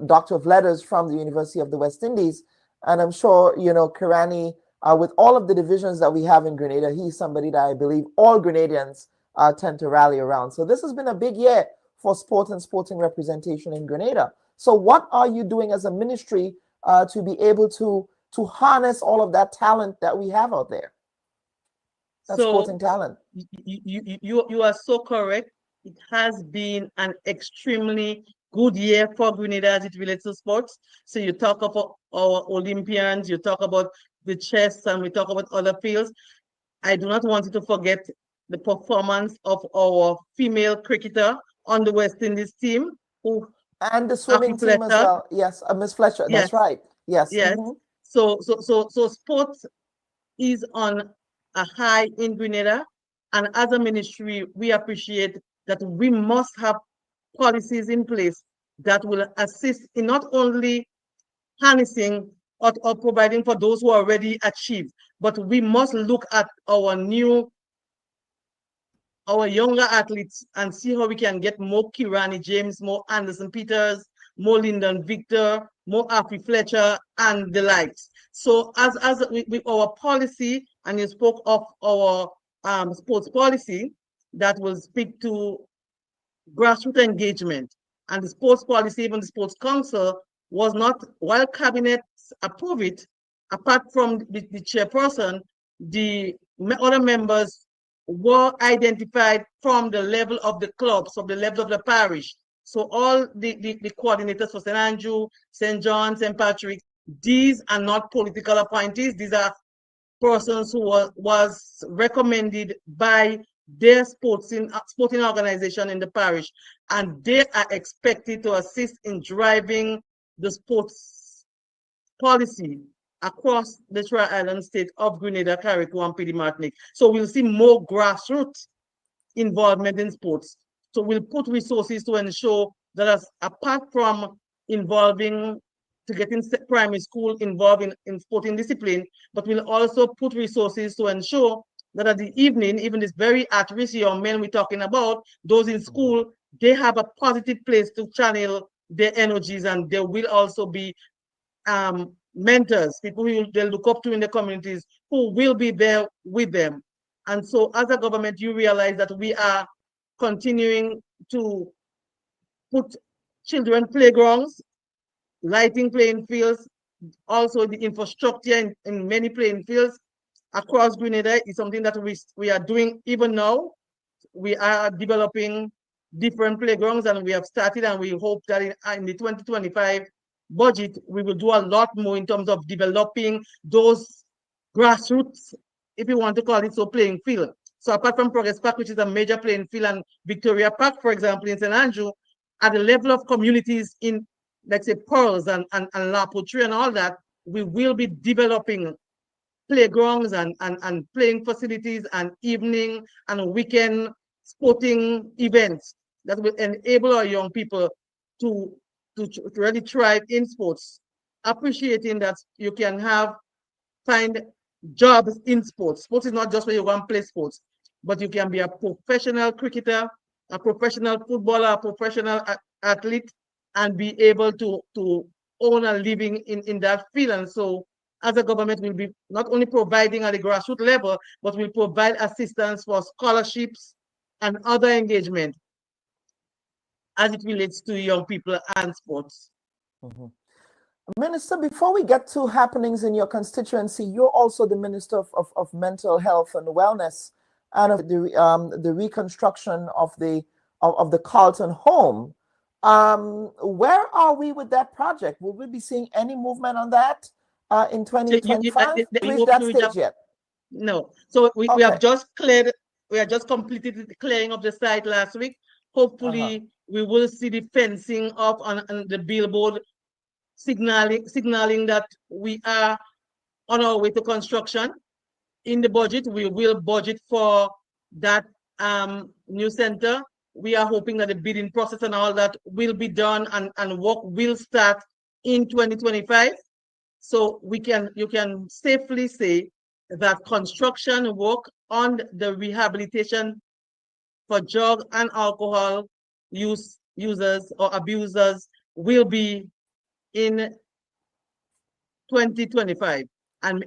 Doctor of Letters from the University of the West Indies. And I'm sure, Karani, with all of the divisions that we have in Grenada, he's somebody that I believe all Grenadians tend to rally around. So this has been a big year for sport and sporting representation in Grenada. So what are you doing as a ministry to be able to harness all of that talent that we have out there? That sporting talent. You are so correct. It has been an extremely good year for Grenada as it relates to sports. So you talk about our Olympians, you talk about the chess, and we talk about other fields. I do not want you to forget the performance of our female cricketer on the West Indies team, and the swimming team as well. Yes, Miss Fletcher. Yes. That's right. Yes. Yes. So sports is on a high in Grenada, and as a ministry, we appreciate that we must have policies in place that will assist in not only harnessing or providing for those who already achieved, but we must look at our younger athletes and see how we can get more Kirani James, more Anderson Peters, more Lyndon Victor, more Afi Fletcher, and the likes. So as with our policy, and you spoke of our sports policy that will speak to grassroots engagement, and the sports policy, even the sports council, was not, while cabinet approved it, apart from the chairperson, the other members were identified from the level of the clubs, from the level of the parish. So all the coordinators for St. Andrew, St. John, St. Patrick, these are not political appointees. These are persons who was recommended by their sporting organization in the parish, and they are expected to assist in driving the sports policy across the Tri-Island state of Grenada, Carriacou, and Petite Martinique. So we'll see more grassroots involvement in sports. So we'll put resources to ensure that apart from involving to getting primary school involved in sporting discipline, but we'll also put resources to ensure that at the evening, even this very at-risk young men we're talking about, those in school, they have a positive place to channel their energies, and there will also be mentors, people who they look up to in the communities, who will be there with them. And so as a government, you realize that we are continuing to put children playgrounds, lighting playing fields, also the infrastructure in many playing fields across Grenada is something that we are doing even now. We are developing different playgrounds, and we have started, and we hope that in the 2025 budget, we will do a lot more in terms of developing those grassroots, if you want to call it so, playing field. So apart from Progress Park, which is a major playing field, and Victoria Park, for example, in St. Andrew, at the level of communities in, let's say, Pearls and La Poutrie and all that, we will be developing playgrounds and playing facilities and evening and weekend sporting events that will enable our young people to really thrive in sports, appreciating that you can find jobs in sports. Sports is not just where you go and play sports, but you can be a professional cricketer, a professional footballer, a professional athlete, and be able to own a living in that field. And so as a government, will be not only providing at the grassroots level, but will provide assistance for scholarships and other engagement as it relates to young people and sports. Minister, before we get to happenings in your constituency, you're also the Minister of Mental Health and Wellness and of the reconstruction of the Carlton home. Where are we with that project? Will we be seeing any movement on that in 2025? Reach that stage yet? No. So we have just cleared. We have just completed the clearing of the site last week. Hopefully, we will see the fencing up on the billboard, signaling that we are on our way to construction. In the budget, we will budget for that new center. We are hoping that the bidding process and all that will be done and work will start in 2025. So you can safely say that construction work on the rehabilitation for drug and alcohol users or abusers will be in 2025. And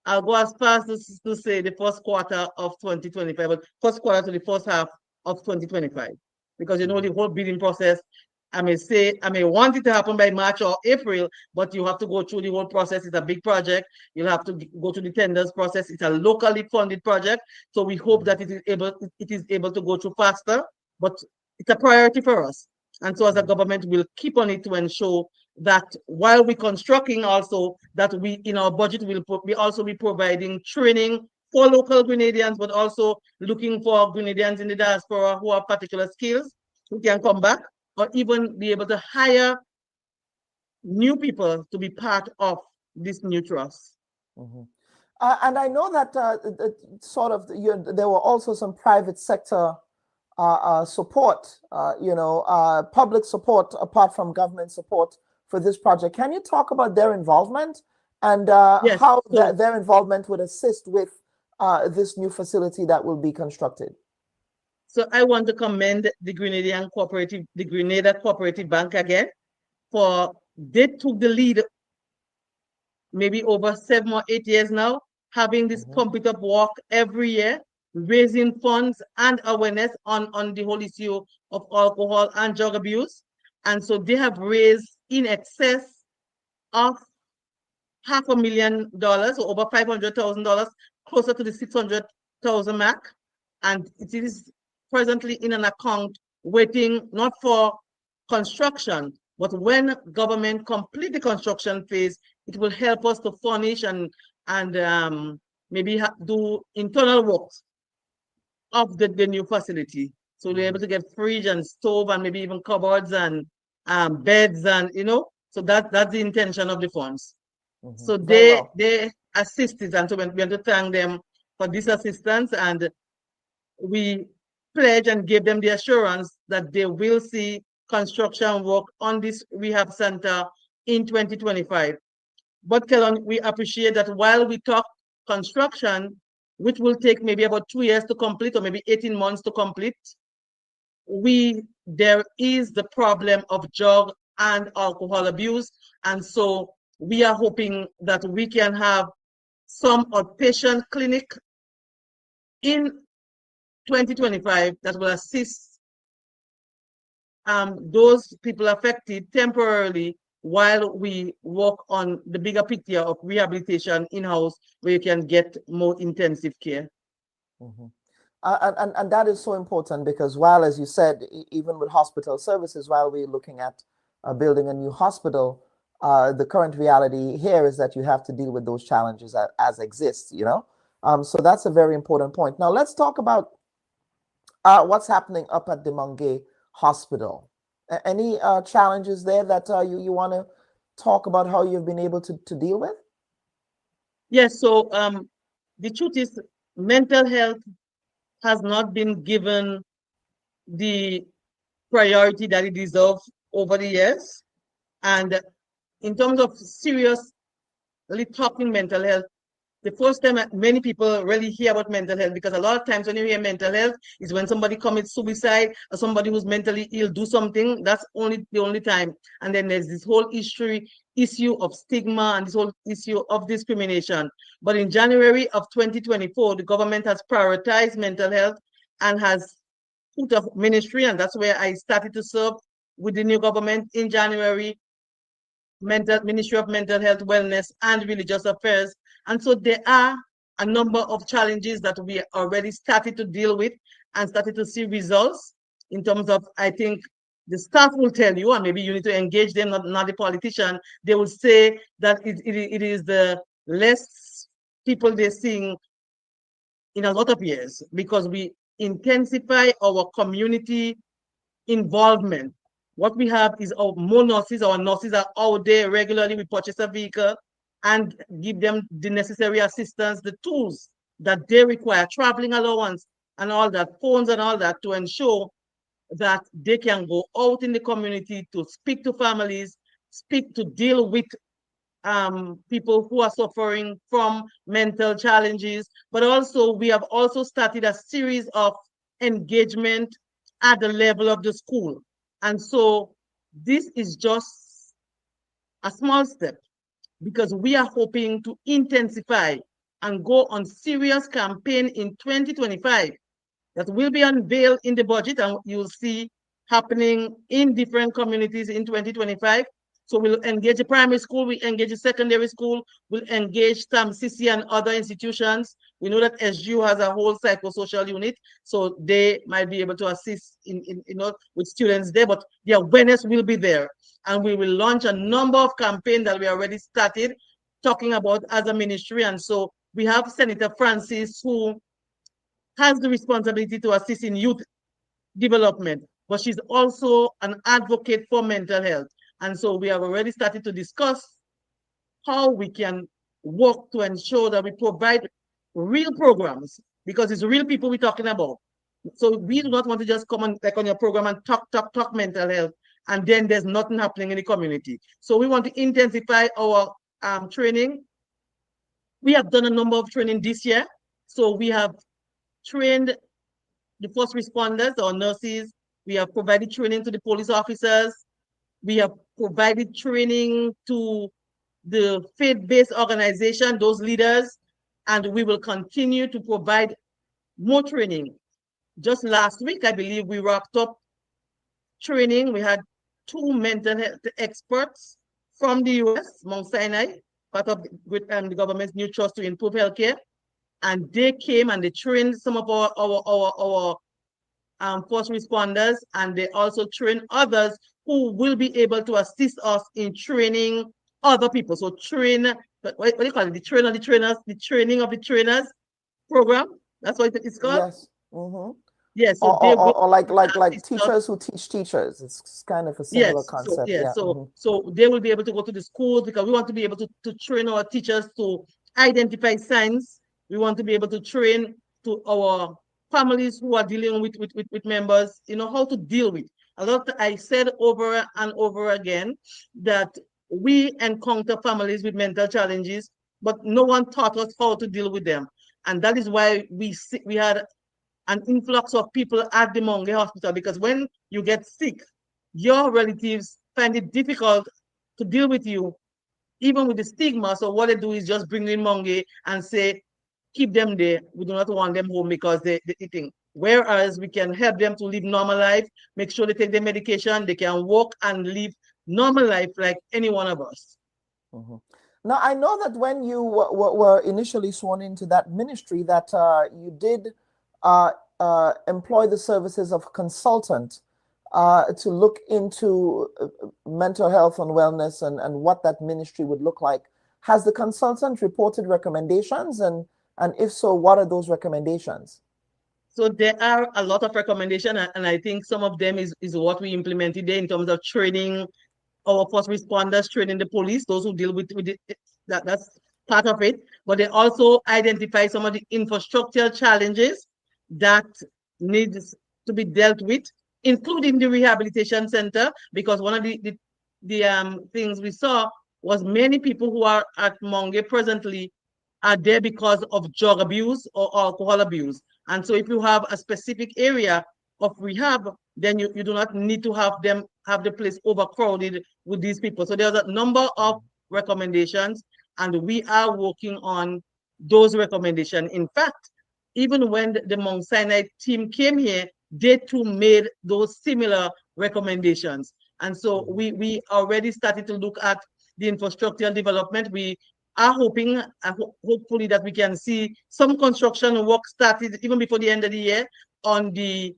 I'll go as fast as to say the first quarter of 2025, but first quarter to the first half of 2025. Because the whole bidding process, I may want it to happen by March or April, but you have to go through the whole process. It's a big project. You'll have to go through the tenders process. It's a locally funded project. So we hope that it is able to go through faster, but it's a priority for us. And so as a government, we'll keep on it to ensure that while we're constructing also, that we in our budget will also be providing training for local Grenadians, but also looking for Grenadians in the diaspora who have particular skills who can come back, or even be able to hire new people to be part of this new trust. And I know that there were also some private sector support, public support apart from government support for this project. Can you talk about their involvement and how their involvement would assist with this new facility that will be constructed? So I want to commend the Grenada Cooperative Bank again, for they took the lead maybe over 7 or 8 years now, having this Pump It Up walk every year, raising funds and awareness on the whole issue of alcohol and drug abuse. And so they have raised in excess of $500,000, so over $500,000, closer to the $600,000 mark. And it is presently in an account waiting not for construction, but when government complete the construction phase, it will help us to furnish and maybe do internal works of the new facility. So we're able to get fridge and stove and maybe even cupboards and beds and, so that's the intention of the funds. So they assisted, and so we want to thank them for this assistance, and we pledge and give them the assurance that they will see construction work on this rehab center in 2025. But Kellon, we appreciate that while we talk construction, which will take maybe about 2 years to complete or maybe 18 months to complete, there is the problem of drug and alcohol abuse. And so we are hoping that we can have some outpatient clinic in 2025 that will assist those people affected temporarily while we work on the bigger picture of rehabilitation in-house, where you can get more intensive care. And that is so important, because while, as you said, even with hospital services, while we're looking at building a new hospital, the current reality here is that you have to deal with those challenges as exists, you know. So that's a very important point. Now let's talk about what's happening up at the Mungay Hospital. Any challenges there that you want to talk about, how you've been able to deal with? Yes, so the truth is, mental health has not been given the priority that it deserves over the years. And in terms of seriously talking mental health, the first time many people really hear about mental health, because a lot of times when you hear mental health is when somebody commits suicide or somebody who's mentally ill do something. That's the only time. And then there's this whole issue of stigma and this whole issue of discrimination. But in January of 2024, the government has prioritized mental health and has put a ministry, and that's where I started to serve with the new government in January, Ministry of Mental Health, Wellness, and Religious Affairs. And so there are a number of challenges that we already started to deal with and started to see results in terms of, I think, the staff will tell you, and maybe you need to engage them, not the politician. They will say that it is the less people they're seeing in a lot of years, because we intensify our community involvement. What we have is more nurses. Our nurses are out there regularly. We purchase a vehicle and give them the necessary assistance, the tools that they require, traveling allowance and all that, phones and all that, to ensure that they can go out in the community to speak to families, to deal with people who are suffering from mental challenges. But also, we have also started a series of engagement at the level of the school. And so this is just a small step, because we are hoping to intensify and go on serious campaign in 2025 that will be unveiled in the budget, and you'll see happening in different communities in 2025. So we'll engage the primary school, we engage the secondary school, we'll engage CIC and other institutions. We know that SGU has a whole psychosocial unit, so they might be able to assist with students there, but the awareness will be there. And we will launch a number of campaigns that we already started talking about as a ministry. And so we have Senator Francis, who has the responsibility to assist in youth development, but she's also an advocate for mental health. And so we have already started to discuss how we can work to ensure that we provide real programs, because it's real people we're talking about. So we do not want to just come on, like on your program and talk mental health, and then there's nothing happening in the community. So we want to intensify our training. We have done a number of training this year. So we have trained the first responders, our nurses. We have provided training to the police officers. We have provided training to the faith-based organization, those leaders, and we will continue to provide more training. Just last week, I believe we wrapped up training. We had 2 mental health experts from the US, Mount Sinai, part of the government's new trust to improve healthcare. And they came and they trained some of our first responders, and they also train others who will be able to assist us in training other people. So what do you call it? The training of the trainers program. That's what it's called. Yes. Mm-hmm. Yes. So or like teachers who teach teachers. It's kind of a similar concept. So they will be able to go to the schools, because we want to be able to train our teachers to identify signs. We want to be able to train to our families who are dealing with members, how to deal with. I said over and over again that we encounter families with mental challenges, but no one taught us how to deal with them. And that is why we had an influx of people at the Mungay Hospital, because when you get sick, your relatives find it difficult to deal with you, even with the stigma. So what they do is just bring in Mungay and say, keep them there. We do not want them home because they're eating. Whereas we can help them to live normal life, make sure they take their medication, they can walk and live normal life like any one of us. Mm-hmm. Now, I know that when you were initially sworn into that ministry, that you did employ the services of a consultant to look into mental health and wellness and what that ministry would look like. Has the consultant reported recommendations? And if so, what are those recommendations? So there are a lot of recommendations, and I think some of them is what we implemented there in terms of training our first responders, training the police, those who deal with it, that's part of it. But they also identify some of the infrastructural challenges that needs to be dealt with, including the rehabilitation center, because one of the things we saw was many people who are at Monge presently are there because of drug abuse or alcohol abuse. And so if you have a specific area of rehab, then you do not need to have the place overcrowded with these people. So there's a number of recommendations, and we are working on those recommendations. In fact, even when the Mount Sinai team came here, they too made those similar recommendations. And so we already started to look at the infrastructural development. We are hoping, hopefully, that we can see some construction work started even before the end of the year on the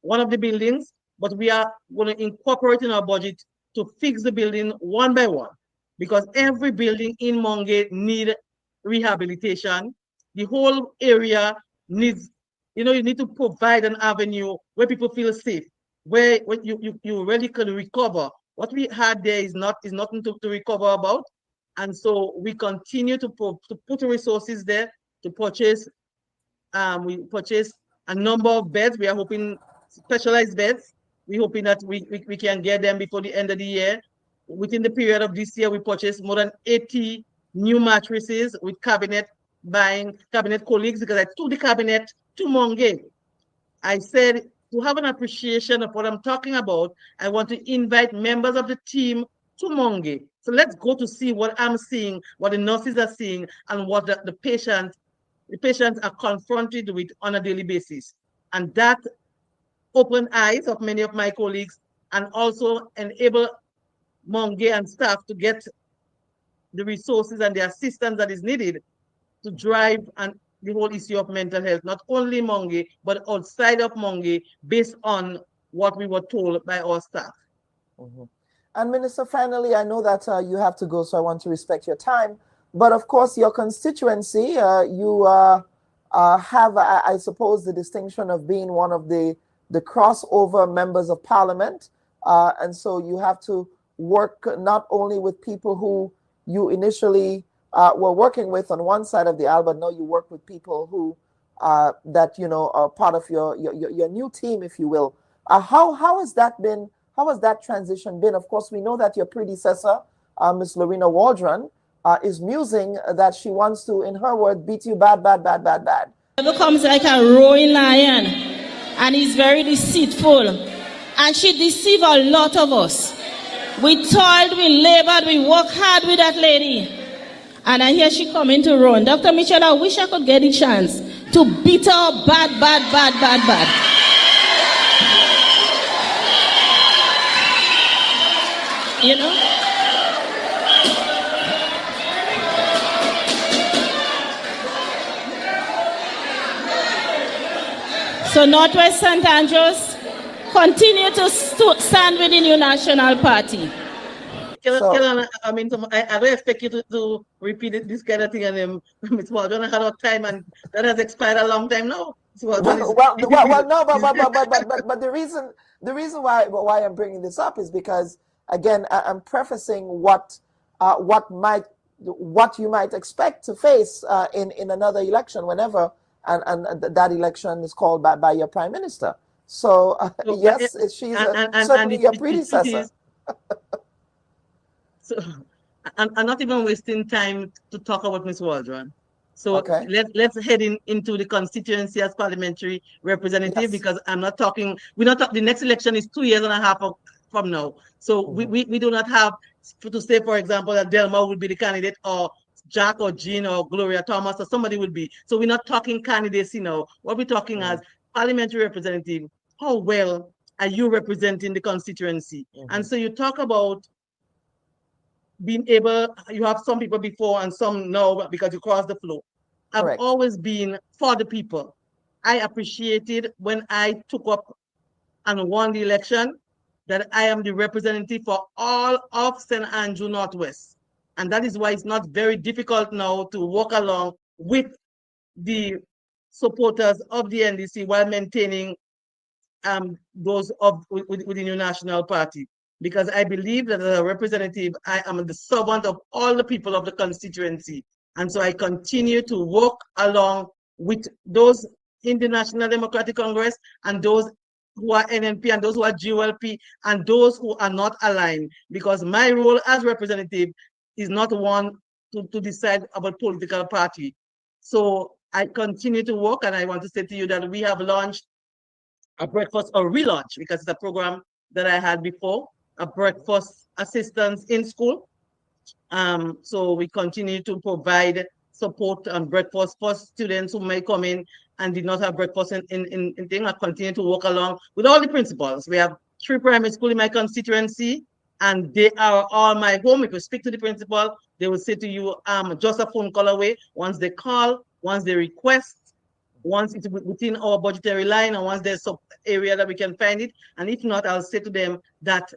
one of the buildings, but we are going to incorporate in our budget to fix the building one by one, because every building in Monge need rehabilitation. The whole area needs, you need to provide an avenue where people feel safe, where you really can recover. What we had there is nothing to recover about. And so we continue to put resources there to purchase. We purchased a number of beds. We are hoping specialized beds. We're hoping that we can get them before the end of the year. Within the period of this year, we purchased more than 80 new mattresses with cabinet colleagues, because I took the cabinet to Monge. I said, to have an appreciation of what I'm talking about, I want to invite members of the team to Monge. So let's go to see what I'm seeing, what the nurses are seeing, and what the patients are confronted with on a daily basis. And that opened eyes of many of my colleagues, and also enable Monge and staff to get the resources and the assistance that is needed to drive the whole issue of mental health, not only Monge, but outside of Monge, based on what we were told by our staff. Mm-hmm. And Minister, finally, I know that you have to go, so I want to respect your time. But of course, your constituency, you have, I suppose, the distinction of being one of the crossover members of parliament. And so you have to work not only with people who you initially were working with on one side of the aisle, but now you work with people who that are part of your new team, if you will. How has that been? How has that transition been? Of course, we know that your predecessor, Ms. Lorena Waldron, is musing that she wants to, in her word, beat you bad. The devil comes like a roaring lion, and he's very deceitful. And she deceived a lot of us. We toiled, we labored, we worked hard with that lady. And I hear she coming to run. Dr. Mitchell, I wish I could get a chance to beat her bad. You know? So Northwest St. Andrews, continue to stand with the new national party. I don't expect you to repeat this kind of thing, and Ms. Waldron had our time, and that has expired a long time now. Well, no, but the reason why I'm bringing this up is because, again, I'm prefacing what you might expect to face in another election, whenever and that election is called by your prime minister. So yes, she's certainly your predecessor. So I'm not even wasting time to talk about Ms. Waldron. So let's head into the constituency as parliamentary representative, because I'm not talking. The next election is 2 years and a half from now. So we do not have to say, for example, that Delma will be the candidate, or Jack or Jean or Gloria Thomas or somebody will be. So we're not talking candidacy now. What we're talking as parliamentary representative, how well are you representing the constituency? And so you talk about being able, you have some people before and some now because you cross the floor. I've always been for the people. I appreciated when I took up and won the election that I am the representative for all of St. Andrew Northwest. And that is why it's not very difficult now to walk along with the supporters of the NDC while maintaining those of with the New National Party. Because I believe that as a representative, I am the servant of all the people of the constituency. And so I continue to work along with those in the National Democratic Congress and those who are NNP and those who are GLP and those who are not aligned, because my role as representative is not one to decide about political party. So I continue to work, and I want to say to you that we have launched a breakfast, or relaunch, because it's a program that I had before, a breakfast assistance in school. So we continue to provide support and breakfast for students who may come in and did not have breakfast in thing. I continue to work along with all the principals. We have 3 primary schools in my constituency, and they are all my home. If you speak to the principal, they will say to you, just a phone call away. Once they call, once they request, once it's within our budgetary line, and once there's some area that we can find it. And if not, I'll say to them that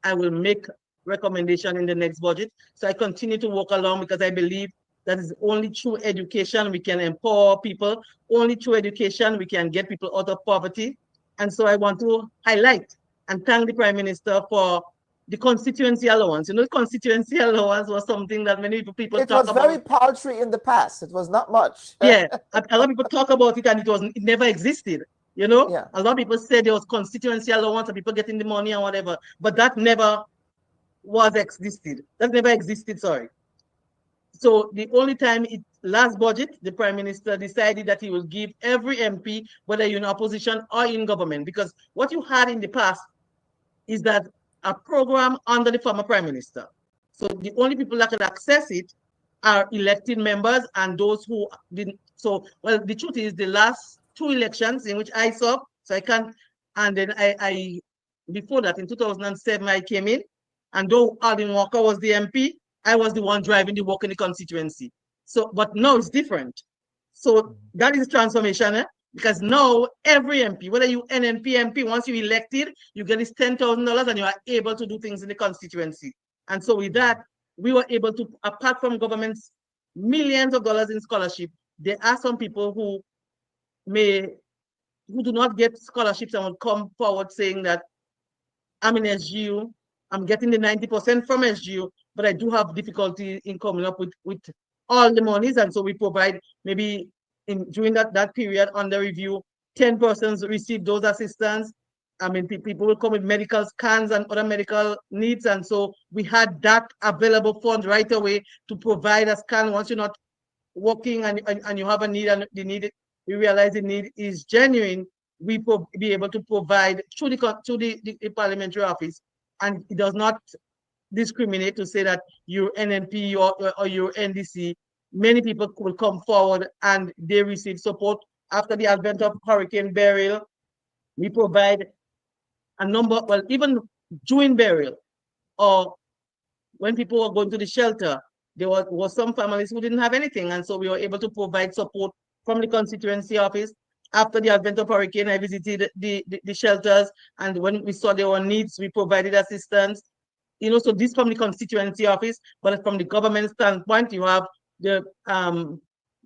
I will make recommendation in the next budget. So I continue to work along, because I believe that is only through education we can empower people. Only through education we can get people out of poverty. And so I want to highlight and thank the Prime Minister for the constituency allowance. You know, constituency allowance was something that many people talk about. It was very paltry in the past. It was not much. Yeah, a lot of people talk about it, and it never existed. You know, yeah. A lot of people say there was constituency allowance and people getting the money and whatever, but that never existed. That never existed, sorry. So the only time last budget, the Prime Minister decided that he will give every MP, whether you're in opposition or in government, because what you had in the past is that a program under the former Prime Minister. So the only people that can access it are elected members and those who didn't. So, well, the truth is the last 2 elections in which I saw, so I can't, and then I before that in 2007, I came in, and though Alden Walker was the MP, I was the one driving the work in the constituency. So, but now it's different. So that is transformation, because now every MP, whether you NNP MP, once you're elected, you get this $10,000 and you are able to do things in the constituency. And so with that, we were able to, apart from government's millions of dollars in scholarship, there are some people who do not get scholarships and will come forward saying that I'm in SGU, I'm getting the 90% from SGU, but I do have difficulty in coming up with all the monies. And so we provide maybe during that period under review, 10 persons receive those assistance. I mean, people will come with medical scans and other medical needs. And so we had that available fund right away to provide a scan. Once you're not working and you have a need, and the need, we realize the need is genuine, we be able to provide through the parliamentary office. And it does not discriminate to say that you're NNP or you're NDC. Many people will come forward and they receive support. After the advent of Hurricane Beryl, we provide a number, well, even during Beryl, or when people were going to the shelter, there was some families who didn't have anything. And so we were able to provide support from the constituency office. After the advent of hurricane, I visited the shelters, and when we saw there were needs, we provided assistance. You know, so this from the constituency office, but from the government standpoint, you have the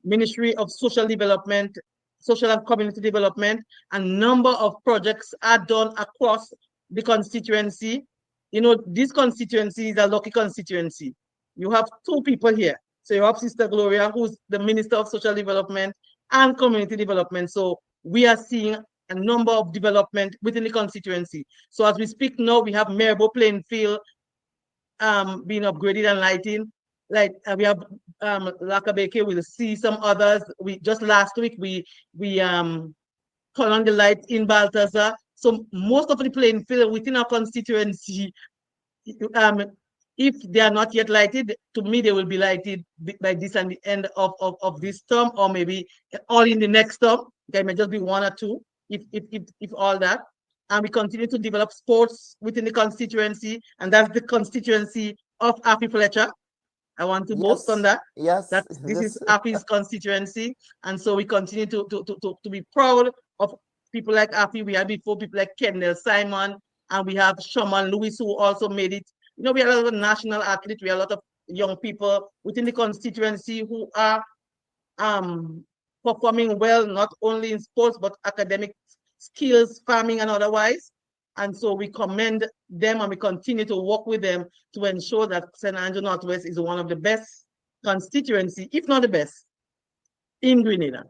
Ministry of Social Development, Social and Community Development. A number of projects are done across the constituency. You know, this constituency is a lucky constituency. You have 2 people here. So you have Sister Gloria, who's the Minister of Social Development and Community Development. So we are seeing a number of development within the constituency. So as we speak now, we have Marable Plainfield being upgraded and lighting. Like we have Lakabeke, we'll see some others. We just last week we turned on the lights in Balthazar. So most of the Plainfield within our constituency, if they are not yet lighted, to me they will be lighted by this and the end of this term, or maybe all in the next term. There may just be 1 or 2, if all that. And we continue to develop sports within the constituency, and that's the constituency of Afi Fletcher. I want to boast on that. Yes. That this is Afi's constituency. And so we continue to be proud of people like Afi. We had before people like Kendall Simon, and we have Shaman Lewis, who also made it. You know, we have a lot of national athletes. We have a lot of young people within the constituency who are performing well, not only in sports, but academic skills, farming, and otherwise. And so we commend them, and we continue to work with them to ensure that St. Andrew Northwest is one of the best constituency, if not the best, in Grenada.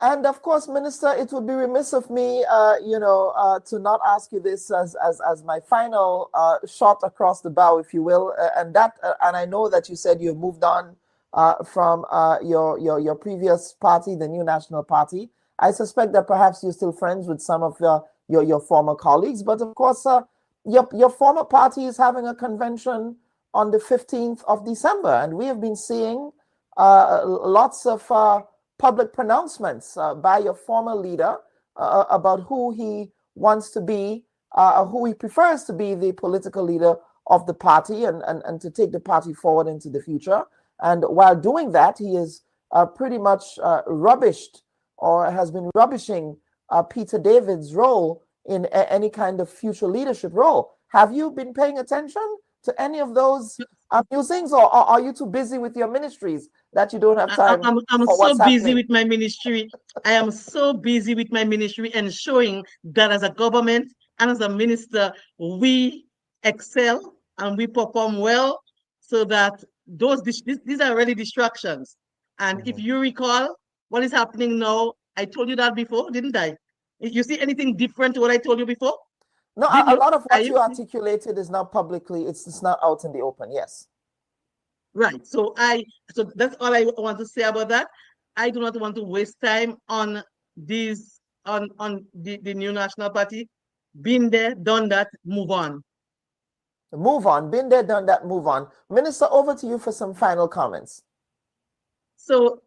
And of course, Minister, it would be remiss of me, to not ask you this as my final shot across the bow, if you will. And I know that you said you moved on from your previous party, the New National Party. I suspect that perhaps you're still friends with some of your former colleagues, but of course, your former party is having a convention on the 15th of December, and we have been seeing lots of public pronouncements by your former leader about who he wants to be, who he prefers to be the political leader of the party and to take the party forward into the future. And while doing that, he is pretty much rubbished or has been rubbishing Peter David's role in any kind of future leadership role. Have you been paying attention to any of those musings, or are you too busy with your ministries that you don't have time? I'm so busy with my ministry. I am so busy with my ministry, ensuring that as a government and as a minister, we excel and we perform well, so that these are really distractions. And if you recall what is happening now, I told you that before, didn't I? You see anything different to what I told you before? No, a lot of what you articulated is now publicly, it's not out in the open, yes. Right, so that's all I want to say about that. I do not want to waste time on these, on the New National Party. Been there, done that, move on. Move on, been there, done that, move on. Minister, over to you for some final comments. So,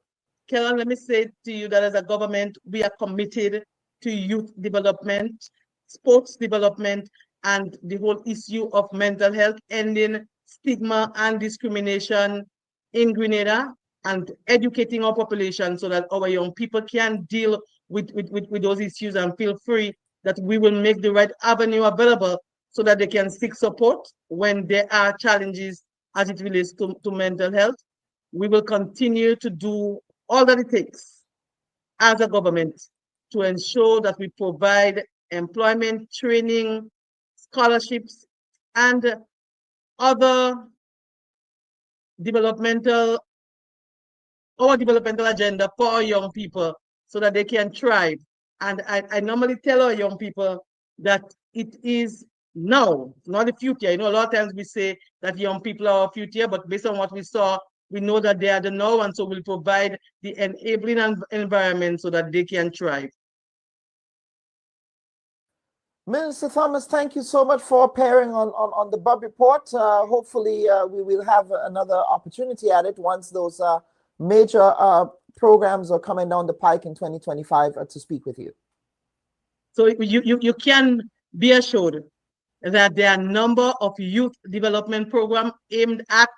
Kellen, let me say to you that as a government, we are committed to youth development, sports development, and the whole issue of mental health, ending stigma and discrimination in Grenada, and educating our population so that our young people can deal with those issues and feel free that we will make the right avenue available so that they can seek support when there are challenges as it relates to mental health. We will continue to do all that it takes as a government to ensure that we provide employment, training, scholarships, and other developmental agenda for our young people so that they can thrive. And I normally tell our young people that it is now, not the future. You know, a lot of times we say that young people are our future, but based on what we saw, we know that they are the now, and so we'll provide the enabling environment so that they can thrive. Minister Thomas, thank you so much for appearing on the Bub Report. Hopefully, we will have another opportunity at it once those major programs are coming down the pike in 2025 to speak with you. So you can be assured that there are a number of youth development programs aimed at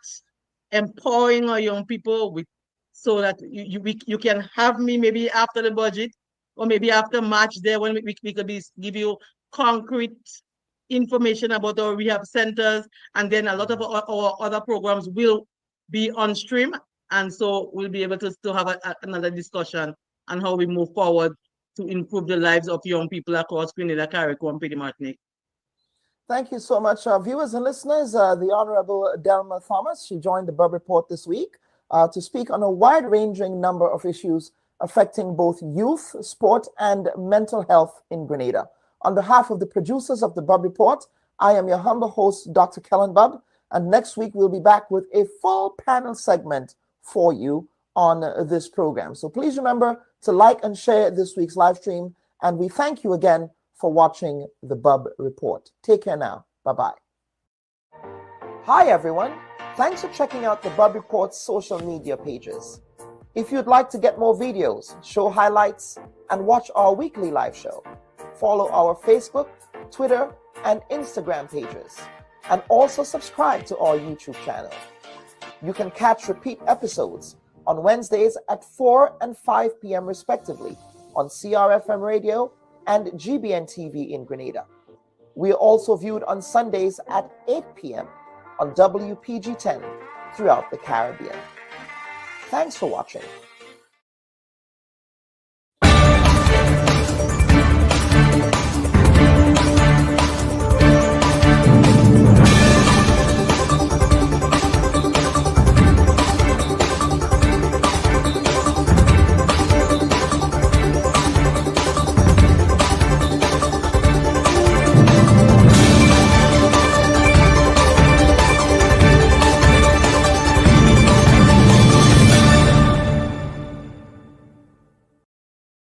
empowering our young people so that you can have me maybe after the budget or maybe after March there when we could give you concrete information about our rehab centers, and then a lot of our other programs will be on stream, and so we'll be able to have another discussion on how we move forward to improve the lives of young people across Grenada, Carriacou, and Petite Martinique. Thank you so much, viewers and listeners. The Honorable Delma Thomas, she joined the Bub Report this week to speak on a wide-ranging number of issues affecting both youth, sport, and mental health in Grenada. On behalf of the producers of the Bub Report, I am your humble host, Dr. Kellen Bub, and next week we'll be back with a full panel segment for you on this program. So please remember to like and share this week's live stream, and we thank you again for watching the Bub Report. Take care now. Bye-bye. Hi, everyone. Thanks for checking out the Bub Report's social media pages. If you'd like to get more videos, show highlights, and watch our weekly live show, follow our Facebook, Twitter, and Instagram pages, and also subscribe to our YouTube channel. You can catch repeat episodes on Wednesdays at 4 and 5 p.m. respectively on CRFM Radio and GBN TV in Grenada. We are also viewed on Sundays at 8 p.m. on WPG 10 throughout the Caribbean. Thanks for watching.